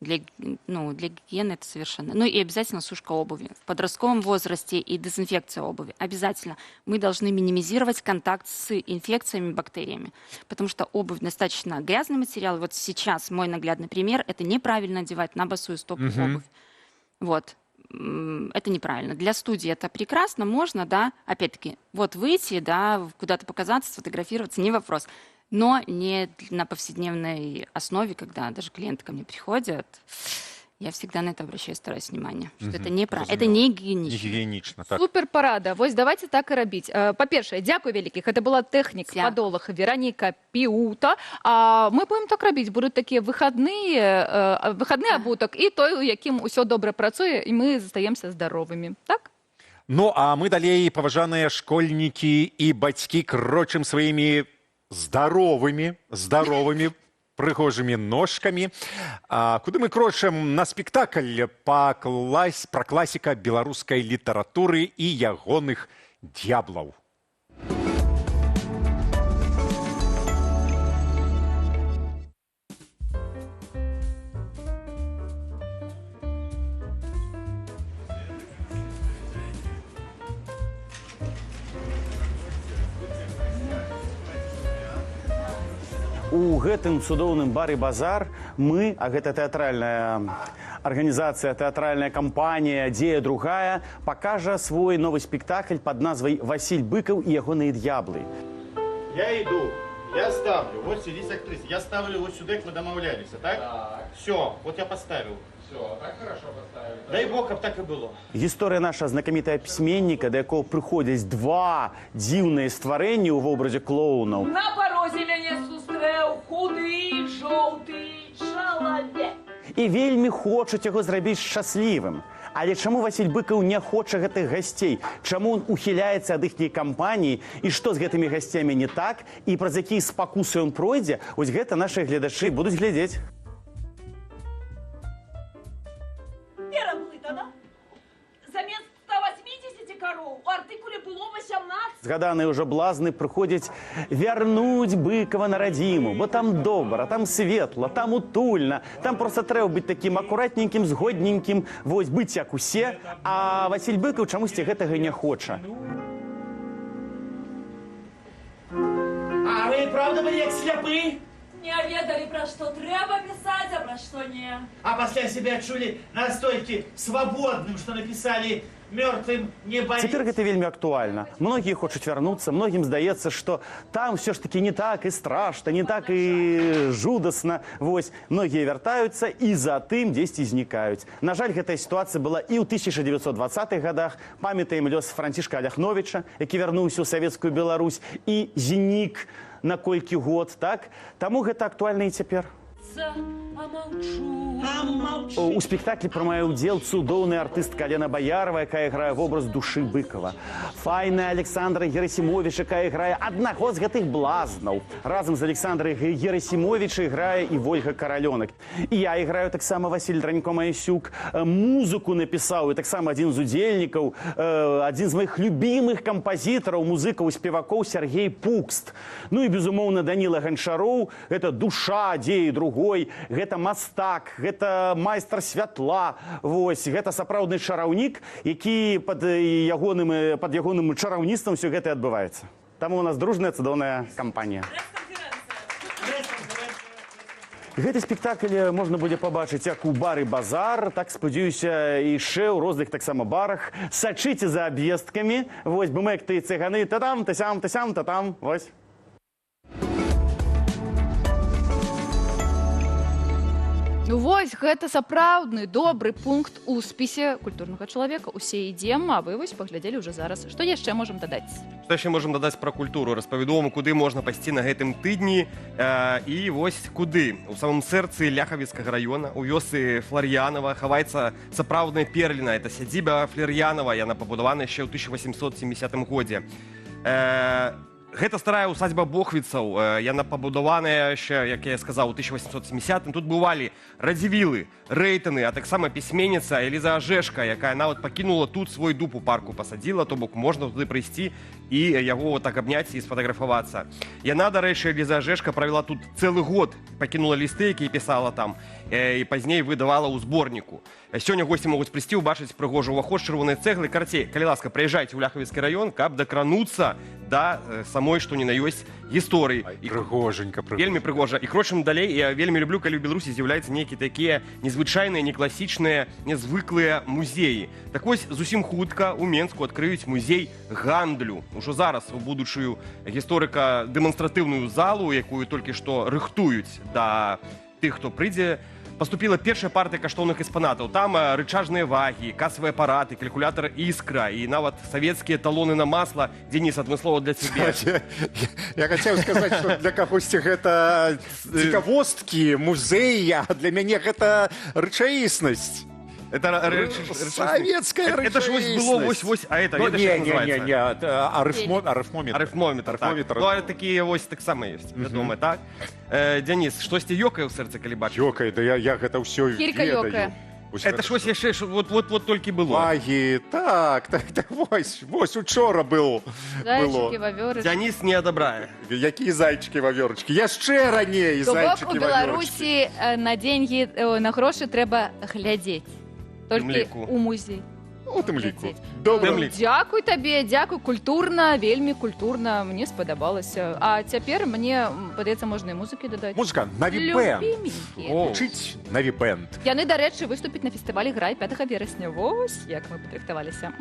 Для гигиены это совершенно. Ну и обязательно сушка обуви. В подростковом возрасте и дезинфекция обуви. Обязательно. Мы должны минимизировать контакт с инфекциями, бактериями. Потому что обувь достаточно грязный материал. Вот сейчас мой наглядный пример. Это неправильно одевать на босую стопу обувь. Вот. Это неправильно. Для студии это прекрасно, можно, да. Опять-таки, вот выйти, да, куда-то показаться, сфотографироваться, не вопрос. Но не на повседневной основе, когда даже клиенты ко мне приходят. Я всегда на это обращаю, стараюсь внимание, что Мгм. это не про, Разумею. это не гигиенично. Гігієнічна, так. Супер парада. Вось давайте так і робіть. Па-першае, дзякуй вялікіх. Гэта была тэхнік, падолог Вераніка Піута. А мы будем так робіць. Будуць такія выхадны абутак і той, у якім усё добра працуе, і мы застаемся здаровымі. Так? Ну, а мы далей, паважаныя школьнікі і бацькі, крочым сваімі здаровымі прыгожымі ножкамі. Куды мы крочым? На спектакль пра класіка беларускай літаратуры і ягоных д'яблаў. У гэтым цудоўным бары базар мы, а гэта тэатральная арганізацыя, тэатральная кампанія «Дзея другая» пакажа свой новы спектакль под назвай «Василь Быков и ягоные дьяблы». Я иду, я ставлю. Вот сидит актриса. Я ставлю вот сюда, как мы домовлялись, так? Так. Все, вот я поставил. Все, так хорошо поставили. Дай Бог, каб так и было. Гісторыя наша знакамітая пісьменніка, да якого прыходзяць два дзіўныя стварэнні ў вобразе клоунаў. На парозе мяне сустрэў худы, жоўты чалавек. І вельмі хочуць яго зрабіць шчаслівым. Але чаму Василь Быков не хоча гэтых гасцей? Чаму он ухіляецца ад іхняй кампаніі? І што з гэтымі гасцямі не так? І праз якія спакусы ён пройдзе? Вось гэта нашыя гледачы будуць глядзець. Вера блытана. Замест 180 кароў у артыкуле было 18. Згаданыя ўжо блазны прыходзяць вярнуць Быкова на радзіму, бо там добра, там светла, там утульна, там проста трэба быць такім акуратненькім, згодненькім, вось быць як усе, а Василь Быков чамусьці гэтага не хоча. А вы правда былі як сляпы? Не ведалі, пра што трэба пісаць, а пра што не. А пасля себя чулі настолькі свабодным, што напісалі мёртвым не боится. Цяпер гэта вельмі актуальна. Многія хочуць вярнуцца, многім здаецца, што там все ж таки не так і страшна, не так і жудасна. Вось, многія вяртаюцца і затым дзесьці знікаюць. На жаль, гэтая сітуацыя была і ў 1920-х годах. Памятаем лёс Францішка Аляхновіча, які вярнуўся ў савецкую Беларусь і знік на колькі год, так? Таму гэта актуальна і цяпер. У спектаклі прымае ўдзел цудоўная артыстка Алена Баярова, якая грае вобраз душы Быкова. Файная Александра Герасимович, якая грае аднаго з гэтых блазнаў. Разам з Александрай Герасимович грае і Вольга Каралёнак. І я іграю таксама Василь Дранько-Маясюк. Музыку напісаў і таксама адзін з удзельнікаў, адзін з маіх любімых кампазітараў, музыкаў, спевакоў Сергей Пукст. Ну і, безумоўна, Даніла Ганчароў. Гэта душа дзеі другой, гэта мастак, гэта майстар святла, вось, гэта сапраўдны чараўнік, які пад ягоным чараўніцтвам все гэта адбываецца. Таму у нас дружная цудоўная кампанія. Гэты спектакль можна будзе пабачыць як у бары базар, так, спадзяюся, і яшчэ ў розных таксама барах. Сачыце за абвесткамі, вось, бымэк ты цыганы, та-там, та-сям, та-сям, та-там, вось. Вось, гэта сапраўдны добры пункт у спісе культурнага чалавека. Усе ідзем, а вы вось паглядзелі ўжо зараз. Што яшчэ можам дадаць? Што яшчэ можам дадаць пра культуру? Распавядомо, куды можна пайсці на гэтым тыдні. І вось куды. У самым сэрцы Ляхавіцкага раёна, у вёсы Флар'янава, хаваецца сапраўдная перліна. Это сядзіба Флар'янава, яна пабудавана яшчэ ў 1870 годзе. Гэта старая усадьба бохвіцаў, яна пабудаваная яшчэ, як я сказаў, у 1870-м. Тут бывалі радзівілы, рэйтаны, а таксама пісьменніца Эліза Ажэшка, якая нават пакінула тут свой дуб у парку пасадзіла, то бок можна туды прыйсці і яго так абняць і сфатаграфавацца. Яна, дарэчы, Эліза Ажэшка правяла тут цэлы год, пакінула лісты, якія пісала там, і пазней выдавала ў зборніку. Сёння госці могуць прыйсці, убачыць прыгожы ўваход з чырвонай цэглы. Карацей, калі ласка, прыязджайце ў Ляхавіцкі раён, каб дакрануцца да самой, што ні на ёсць, гісторыі. Прыгоженька, вельмі прыгожа. І крочым далей, я вельмі люблю, калі ў Беларусі з'яўляюцца нейкія такія незвычайныя, некласічныя, нязвыклыя музеі. Так вось, зусім хутка ў Менску адкрыюць музей гандлю. Ужо зараз у будучую гісторыка-дэманстратыўную залу, якую толькі што рыхтуюць да тых, хто прыйдзе поступила першая партыя каштоўных экспанатаў. Там рычажныя вагі, касавыя апараты, калькулятор іскра і нават савецкія талоны на масла. Денис, адмыслова для цябе. Я хотел сказать, что для кагосьці гэта цікавосткі, музей, а для мяне гэта рэчаіснасць. Это советская это ж вось было вось, а это не, арифмометр. Арифмометр. Ну, а такие вось так само есть, вядома, так? Денис, штосьці ёкае ў сэрцы, калі бачыш? Ёкае, да я гэта ўсё ведаю. Кілька ёкае. Это ж вось яшчэ, вот толькі было. Вагі, так, вось учора было. Зайчики, вавёрочки. Денис не адабрае. Якія зайчики, вавёрочки? Яшчэ раней зайчики, вавёрочки. У Беларусі на деньги, на грошы трэба глядзець. Толькі у музей. У тым ліку. Дзякуй табе, дзякуй, культурна, вельмі культурна, мне спадабалася. А цяпер мне, падаецца, можна і музыкі дадаць. Музыка Наві-бэнд. Любіменькі. Учыць Наві-бэнд. Яны, дарэчы, выступяць на фестывалі «Грай» 5 верасня. Вось, як мы падрыхтаваліся.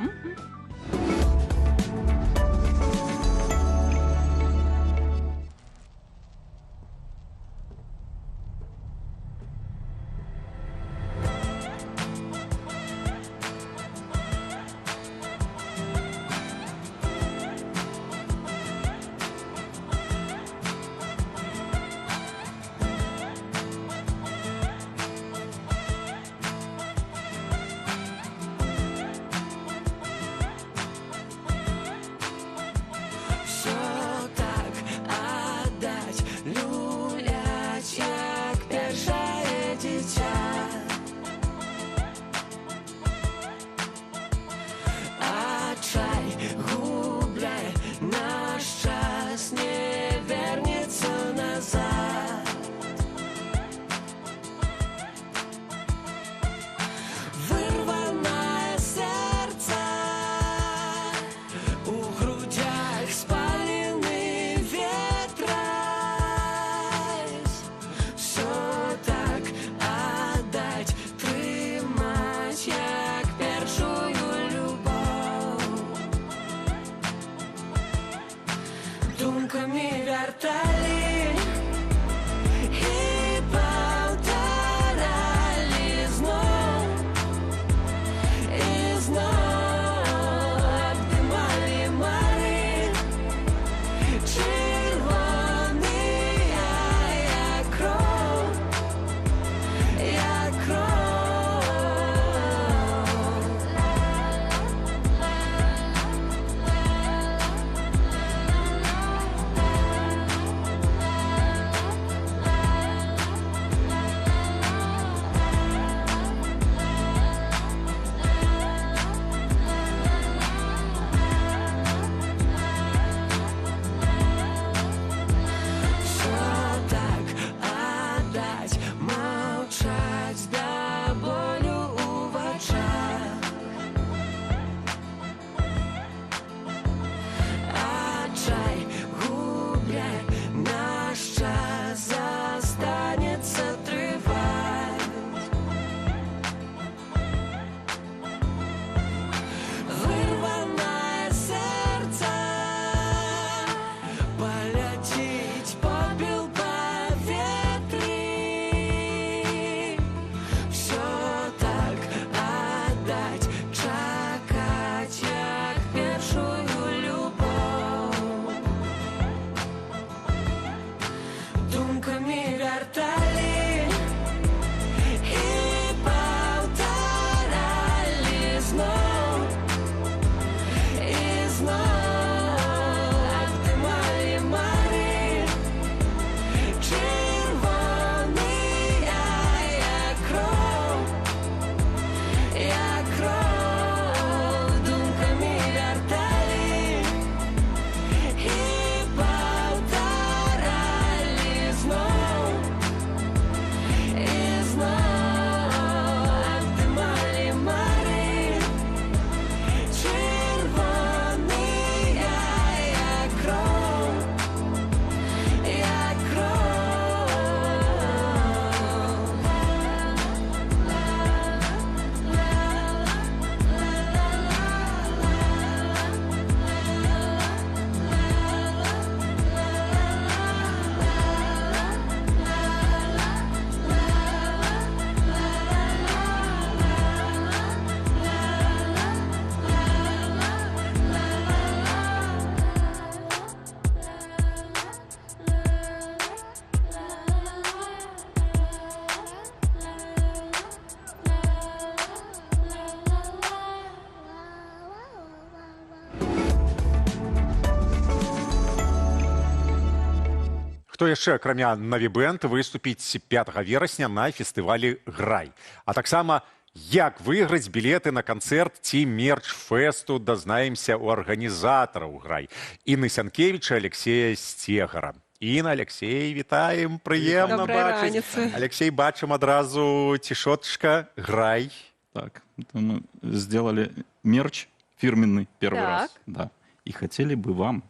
Хто яшчэ, акрамя Навібэнд, выступіць 5 верасня на фестывалі «Грай». А таксама, як выйграць білеты на канцэрт ці мерч фэсту, дазнаемся ў арганізатараў «Грай». Інны Сянкевіч і Алексея Стегара. Інна, Алексей, вітаем, прыемна бачыць. Алексей, бачым адразу цішотачка «Грай». Так, мы сделали мерч фирменный первый раз. Да. И хотели бы вам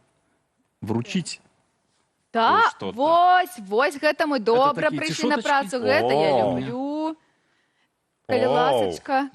вручить. Так, вось гэта мы добра прыйшлі на працу, гэта я люблю. Калі ласачка,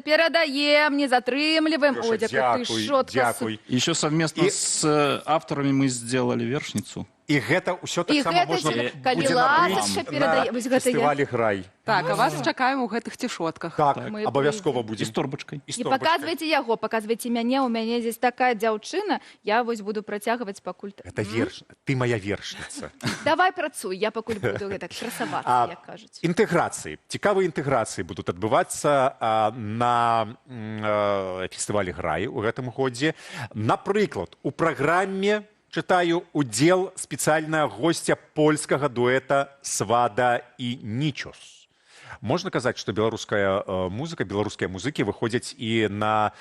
перадаем, не затрымліваем. Ой, дякую, ты шотка. Еще совместно с авторами мы сделали вершницу. І гэта ўсё таксама можна будзе набыць на фестывалі «Грай». Так, а вас чакаем у гэтых цішотках. Так, абавязкова будзе. І з торбачкай. І паказвайце яго, паказвайце мяне, у мяне здесь такая дзяўчына, я вось буду працягваць пакуль... Гэта ты моя вершніца. Давай працуй, я пакуль буду гэтак красавацца, як кажуць. Інтэграцыі. Цікавыя інтэграцыі будуць адбывацца на фестывалі «Грай» у гэтым годзе. Напрыклад, у праграме читаю удзел спецыяльнага гостя польскага дуэта «Свада» і «Нічос». Можна казаць, што беларуская музыка, беларускія музыкі выходзяць і на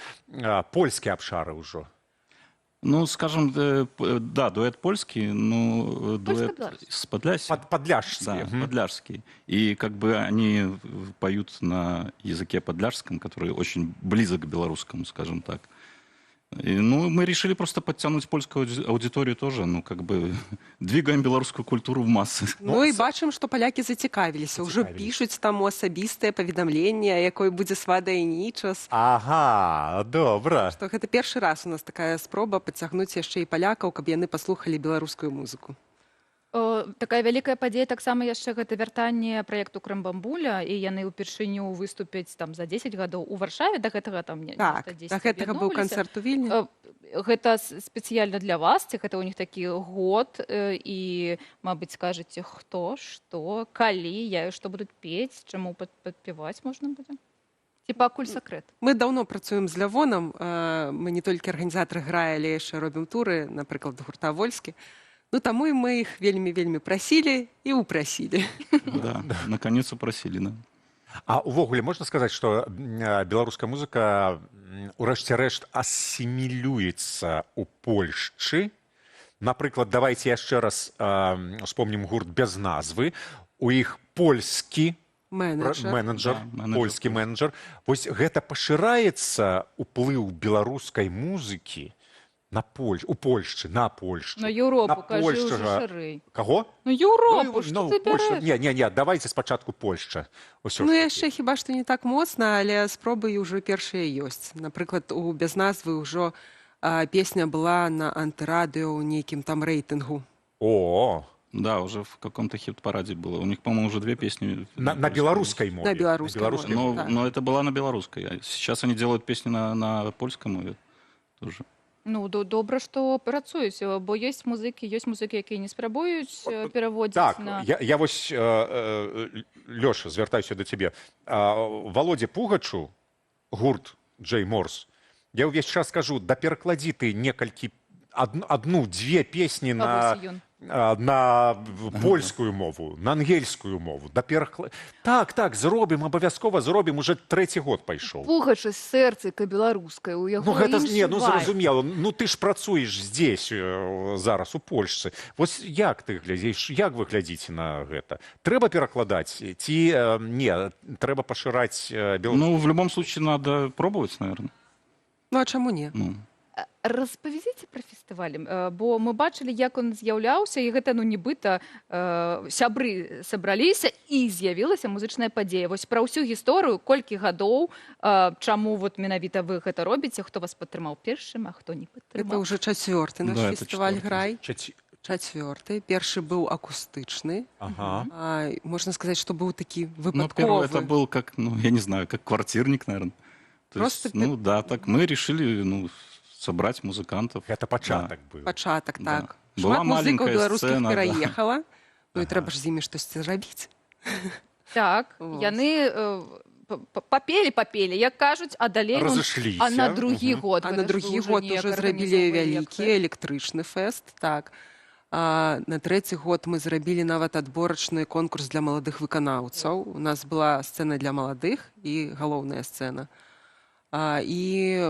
польскія абшары ўжо? Ну, скажем, да, дуэт польский, но дуэт с Подлясья. Подляжский. Да, подляжский. И как бы они поют на языке подляжском, который очень близок к белорусскому, скажем так. Ну, мы решили просто подтянуть польскую аудиторию тоже, ну, как бы двигаем белорусскую культуру в массы. Ну, і бачым, што палякі зацікавіліся. Ўжо пішуць там асабістыя паведамленні, якой будзе «Свада» і «Нічос». Ага, добра. Што гэта першы раз у нас такая спроба падцягнуць яшчэ і палякаў, каб яны паслухалі беларускую музыку. Такая вялікая падзея таксама яшчэ гэта вяртанне праекту «Крэмбамбуля», і яны ўпершыню выступяць там за 10 гадоў у Варшаве, да гэтага там так, да гэтага быў канцэрт у Вільні. Гэта спецыяльна для вас, ці гэта ў них такі год, і, мабыць, скажаце, хто, што, калі, што будуць пець, чаму падпяваць можна будзе? Ці пакуль сакрэт? Мы даўно працуем з Лявонам, мы не толькі арганізатары «Грая», але яшчэ робім туры, напрыклад, гурта «Вольскі». Ну, таму і мы іх вельмі-вельмі прасілі і ўпрасілі. Да, наконец упросили, да. А увогуле можна сказаць, што беларуская музыка урэшце рэшт асімілюецца ў Польшчы? Напрыклад, давайте яшчэ раз успомнім гурт без назвы. У іх польскі менеджер, польскі менеджер. Вось гэта пашыраецца ўплыў беларускай музыкі у Польшчы, на Польшчу. На Еўропу, кажы, ўжо шырэй. Каго? На Еўропу, што ты бярэш? Не, давайте спачатку Польшча. Ну, яшчэ хіба што не так моцна, але спробы ўжо першыя ёсць. Напрыклад, у без назвы ўжо песня была на антырадыо ў нейкім там рэйтынгу. О! Да, уже в каком-то хит-параде было. У них, по-моему, уже 2 песни. На белорусской мове. На белорусской мове. Но это была на белорусской. Сейчас они делают песни на польской мове тоже. Ну, добра, што працуюць, бо ёсць музыкі, якія не спрабуюць пераводзіць так, на... Я вось, Лёша, звяртаюся да цябе. Володзе Пугачу, гурт Джей Морс, я ўвесь час кажу, да перакладзі ты некалькі, адну-дзве песні на польскую мову, на ангельскую мову. Так, зробім, абавязкова зробім, уже 3-й год пайшоў. Пугач з сэрцыка беларускай, у яго іншы вайб. Зразумела, ты ж працуеш здесь зараз, у Польшцы. Вось як ты глядзіш, як вы глядзіце на гэта? Трэба перакладаць ці не, трэба пашыраць беларускую? Ну, в любом случае, надо пробовать, наверное. Ну, а чаму не? Распавядзіце пра фестываль, бо мы бачылі, як он з'яўляўся, і гэта, нібыта, сябры сабраліся, і з'явілася музычная падзея. Вось пра ўсю гісторыю, колькі гадоў, чаму менавіта вы гэта робіце, хто вас падтрымаў першым, а хто не падтрымаў? Это ўжо 4-й наш фестываль «Грай». 4-й. Першы быў акустычны. Можна сказаць, што быў такі выпадковы. Ну, первый это был как, я не знаю, как квартирник, наверное. Ну, да, так мы решили, собрать музыкантов. Это пачатак быў. Пачатак, так. Была Шмат музыкаў беларускіх сцена, пераехала. Ну і трэба ж з імі штосьці рабіць. Так, яны папелі, як кажуць, а далей... Разышліся. А на другі год. А на другі год уже зрабілі вялікі электрычны фэст, так. На трэці год мы зрабілі нават адборачны конкурс для маладых выканаўцаў. У нас была сцэна для маладых і галоўная сцэна. І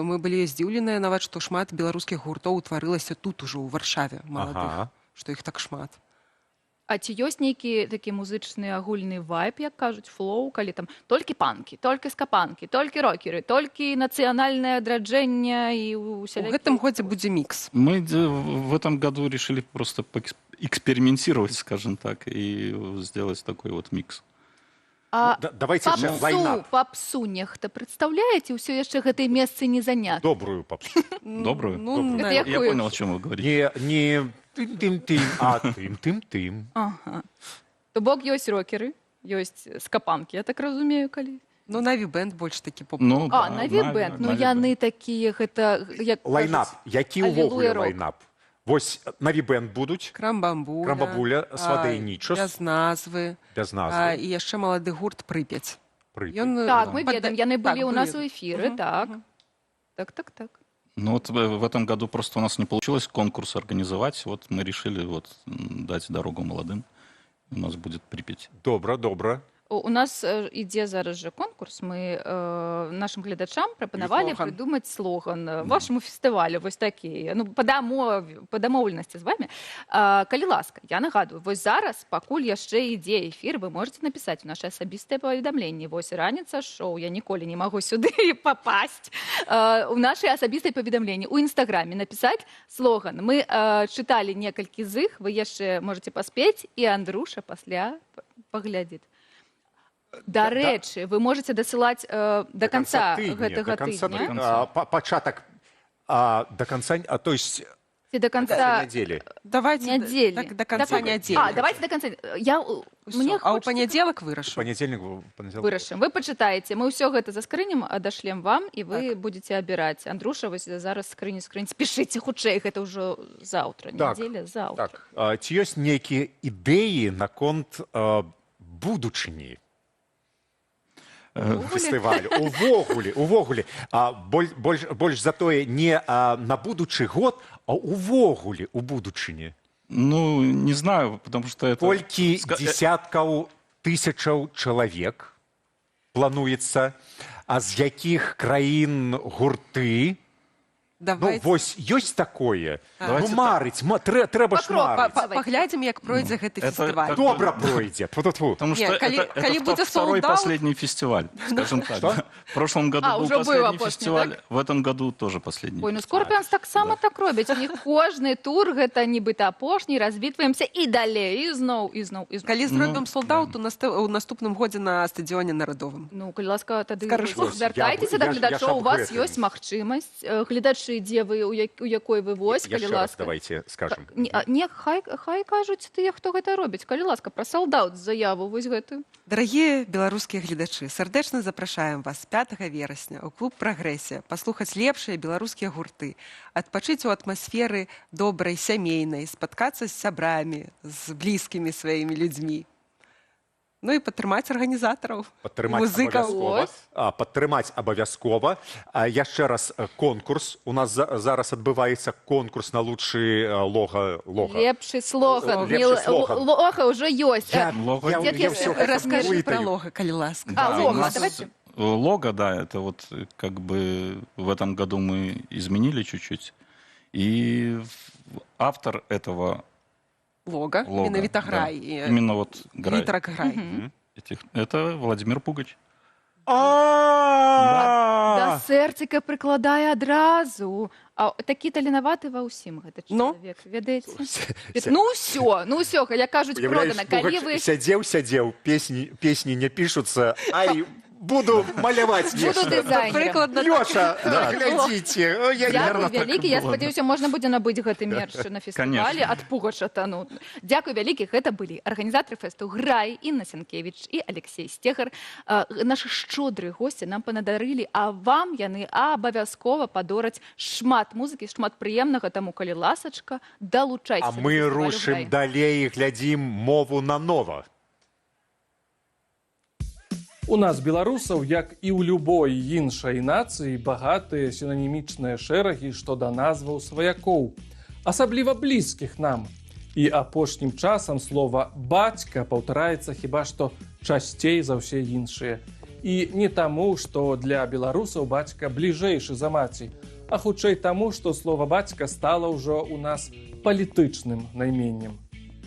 мы былі здзіўленыя нават, што шмат беларускіх гуртоў утварылася тут ужо ў Варшаве маладых, што іх так шмат. А ці ёсць нейкі такі музычны агульны вайб, як кажуць, флоу, калі там толькі панкі, толькі скапанкі, толькі рокеры, толькі нацыянальнае адраджэнне і усялякі... У гэтым годзе будзе мікс. Мы в этом году решили просто экспериментировать, скажем так, и сделать такой вот микс. А давайте папсу нехта прадстаўляеце? Ўсё яшчэ гэтай месцы не занят. Добрую папсу. Добрую? Я понял, о чем вы говорите. Не тым-тым-тым, а тым-тым-тым. Ага. То бок ёсць рокеры, ёсць скапанкі, я так разумею, калі... Ну, Наві-бэнд больш такі поп. Наві-бэнд, ну яны такія, гэта... Лайнап, які ўвогуле лайнап? Вось Наві-бэнд будуць. Крамбабуля, Свадэй-Нічос. Без назвы. І яшчэ малады гурт Прыпяць. Так, мы ведаем, яны былі ў нас у эфіры, так. Так. Ну вот в этом году просто у нас не получилось конкурс организовать, вот мы решили вот дать дорогу молодым. У нас будет Припять. Добра. У нас ідзе зараз жа конкурс. Мы нашим гледачам прапанавалі прыдумаць слоган вашаму фестывалю, вось такі, ну, па дамоўленасці з вами. Калі ласка, я нагадую, вось зараз, пакуль яшчэ ідзе эфір, вы можете напісаць у наша асабістае паведамленне. Вось раніца шоу, я ніколі не магу сюды папасць. У нашай асабістай паведамленні, у інстаграме напісаць слоган. Мы чыталі некалькі з іх, вы яшчэ можете паспець, і Андруша пасля паглядзіць. Дарэчы, вы можете дасылаць до конца гэтага тыдня. Пачатак до конца, то есть до конца недели. Давайте до конца недели. Давайте до конца. А ў панядзелак вырашу. Вырашым. Вы пачытаеце, мы ўсё гэта заскрынем, адашлем вам, і вы будете абіраць. Андруша, вось зараз скрыні, спешыце хутчэй, гэта ўжо заўтра, нядзеля, заўтра. Ці ёсць нейкія ідэі наконт будучыні фестывалю? Увогуле. Больш за тое не на будучы год, а увогуле у будучыні. Ну, не знаю, потому что это... Колькі десяткаў тысячаў чалавек плануецца, а з якіх краін гурты? Ну, вось ёсць такое. Ну, марыць, трэба ж марыць. Паглядзім, як пройдзе гэты фестываль. Добра пройдзе. Потому что это второй последний фестиваль, скажем так. В прошлом году был последний фестиваль, в этом году тоже последний. Ой, ну Скорпіонс таксама так робяць. У них кожны тур гэта нібыта апошні, развітваемся і далей, і зноў. Калі зробім солдаут у наступным годзе на стадыёне Нарадовым. Ну, калі ласка, тады звяртайцеся да гледачоў, у вас ёсць магчымасць. Гледачы, дзе вы, у якой вы вось, калі ласка. Давайте скажем. Не, хай кажуць тыя, хто гэта робіць. Калі ласка, пра солдаут заяву вось гэтую. Дарагія беларускія гледачы, сардэчна запрашаем вас 5 верасня ў клуб «Прагрэсія» паслухаць лепшыя беларускія гурты, адпачыць у атмасферы добрай, сямейнай, спаткацца з сябрамі, з блізкімі сваімі людзьмі. Ну і падтрымаць арганізатараў, музыкаў. Падтрымаць абавязкова. Яшчэ раз конкурс. У нас зараз адбываецца конкурс на лучшы лога. Лепшы слоган. Лога ўжо ёсць. Раскажы пра лога, калі ласка. Лога, давайте. Лого, да, это вот как бы в этом году мы изменили чуть-чуть. И автор этого лога, менавіта Грай. Именно вот Грай. Літрак Грай. Это Владимир Пугач. Да сэрціка прыкладае адразу. А такі таленаваты ва ўсім гэта чалавек, ведаеце? Ну ўсё, як кажуць, продана. Сядзеў, песні не пішуцца, ай, буду маляваць нешта. Буду дызайнерам. Лёша, глядзіце. Дзякуй вялікі, я спадзяюся, можна будзе набыць гэты мерч на фестывалі ад Пугача. Дзякуй вялікі, гэта былі арганізатары фэсту Грай, Інна Сенкевіч і Алексей Стегар. Нашы шчодрыя госці нам панадарылі, а вам яны абавязкова падораць шмат музыкі, шмат прыемнага, таму калі ласачка, далучайся. А мы рушым далей і глядзім мову на нова. У нас, беларусаў, як і ў любой іншай нацыі, багатыя сінанімічныя шэрагі што да назваў сваякоў, асабліва блізкіх нам. І апошнім часам слова «бацька» паўтараецца хіба што часцей за ўсе іншыя. І не таму, што для беларусаў бацька бліжэйшы за маці, а хутчэй таму, што слова «бацька» стала ўжо ў нас палітычным найменнем.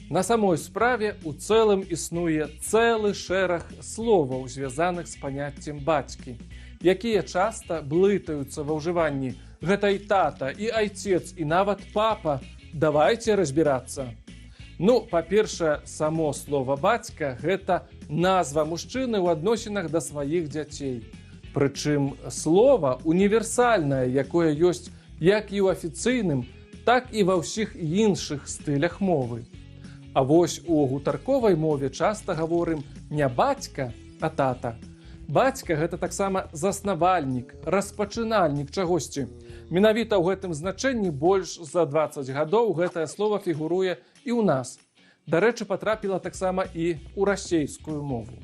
На самой справе у цэлым існуе цэлы шэраг словаў, звязаных з паняццем бацькі, якія часта блытаюцца ва ўжыванні. Гэта і тата, і айцец, і нават папа. Давайте разбірацца. Ну, па-першае, само слова «бацька» – гэта назва мужчыны ў адносінах да сваіх дзяцей. Прычым слова універсальнае, якое ёсць як і ў афіцыйным, так і ва ўсіх іншых стылях мовы. А вось у гутарковай мове часта гаворым не бацька, а тата. Бацька – гэта таксама заснавальнік, распачынальнік чагосьці. Менавіта ў гэтым значэнні больш за 20 гадоў гэтае слова фігуруе і ў нас. Дарэчы, патрапіла таксама і ў расейскую мову.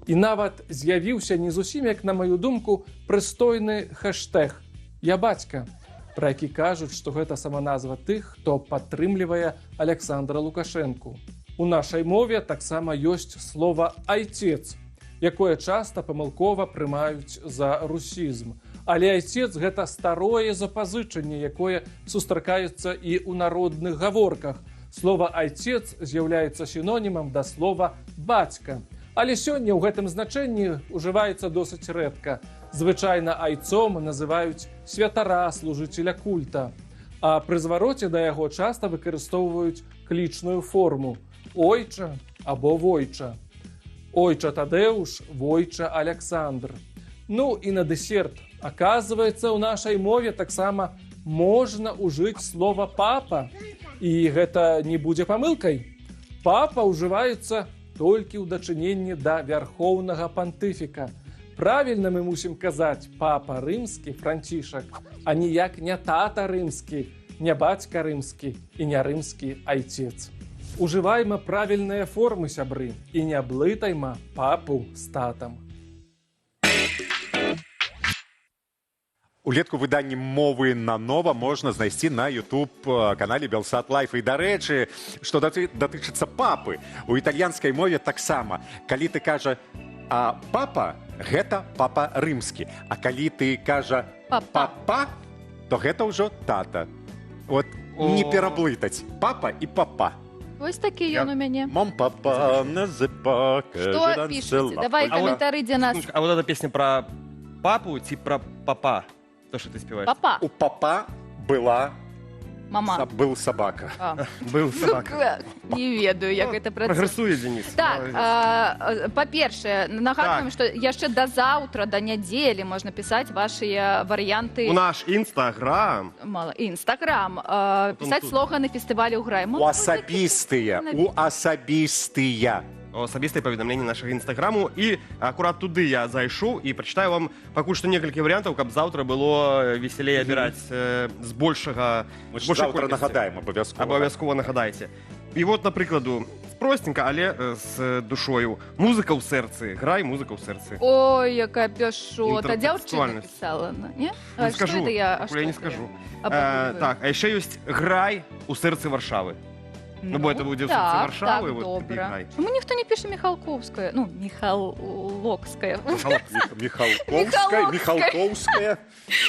І нават з'явіўся не зусім, як на маю думку, прыстойны хэштэг «Я бацька», пра які кажуць, што гэта саманазва тых, хто падтрымлівае Александра Лукашэнку. У нашай мове таксама ёсць слова «айцец», якое часта памылкова прымаюць за русізм. Але айцец – гэта старое запазычанне, якое сустракаецца і ў народных гаворках. Слова «айцец» з'яўляецца сінонімам да слова «бацька». Але сёння ў гэтым значэнні ўжываецца досыць рэдка. Звычайна айцом называюць святара, служыцеля культа. А пры звароце да яго часта выкарыстоўваюць клічную форму «ойча» або «войча». Ойча Тадеуш, войча Александр. Ну і на дэсерт. Аказваецца, у нашай мове таксама можна ўжыць слова «папа». І гэта не будзе памылкай. Папа ўжываецца толькі ў дачыненні да вярхоўнага пантыфіка. Правільна мы мусім казаць «папа рымскі, Францішак», а ніяк не тата рымскі, не бацька рымскі і не рымскі айцец. Ужывайма правільныя формы, сябры, і не блытайма папу з татам. Улетку выданні «Мовы на нова» можна знайсці на YouTube-канале Белсат Лайф. І, дарэчы, што датычыцца папы, у італьянскай мове таксама. Калі ты кажа «папа», гэта папа рымскі. А калі ты кажа «папа», то гэта ўжо тата. От не пераблытаць папа і папа. Вось такі ён у мяне. Мам, папа, назыбака. Што пішаце? Давай каментары дзе нас. А вот эта песня про папу ці про папа? То, что ты спеваешь. Папа. У папа была... Мама. Был собака. Был собака. Не ведаю, як гэта працуе. Прагрэсуе, Денис. Так, па-першае, нагадваем, што яшчэ да заўтра, да нядзелі можна пісаць вашыя варыянты. У наш Інстаграм. Мала. Інстаграм. Пісаць слоганы фестывалю «Грай». У асабістыя. Асабістыя паведамленні нашага інстаграму. І акурат туды я зайшоў і прачытаю вам пакуль што некалькі варыянтаў, каб заўтра было весялей абіраць з большага... Мы ж заўтра нагадаем, абавязкова. Абавязкова нагадайце. І вот, напрыкладу, простенька, але з душою. Музыка ў сэрцы. Грай, музыка ў сэрцы. Ой, якая пяшота. Дзяўчына напісала, не? Не скажу, я не скажу. Так, а яшчэ ёсць «Грай у сэрцы Варшавы». Ну, бо это будет в сердце Варшавы. Так, добре. Чому ніхто не пише Михалковська? Ну, Михалокська. Михалковська.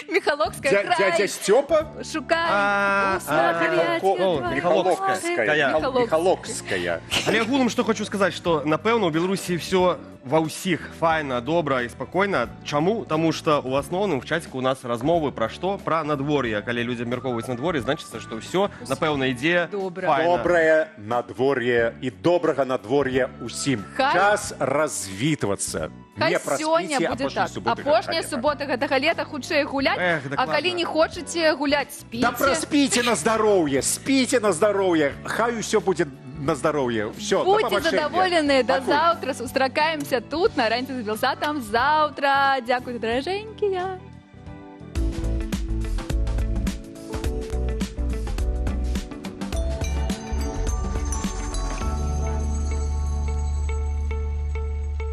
Михалокська. Дядя Степа? Шукаем. Михалокська. Але агулам, што хочу сказаць, што, напэўна, у Беларусі все ва ўсіх файна, добра і спакойна. Чаму? Таму што у асноўным в чаціку у нас размовы пра што? Пра надвор'е. Калі людзі абмяркоўваюць надвор'е, значыцца, што ўсё, напэўна, ідзе файна. Добрае надвор'е і добрага надвор'я ўсім. Час развітвацца. Хай сёння будзе так. Апошняя субота гэтага лета, хутчэй гуляць, а калі не хочаце гуляць, спіце. Да праспіце на здароўе, спіце на здароўе. Хай усё будзе на здароўе. Всё, да Будьте задоволены, до завтра. Сустракаемся тут, на Раніцы з Белсатом, завтра. Дякую, дороженькія.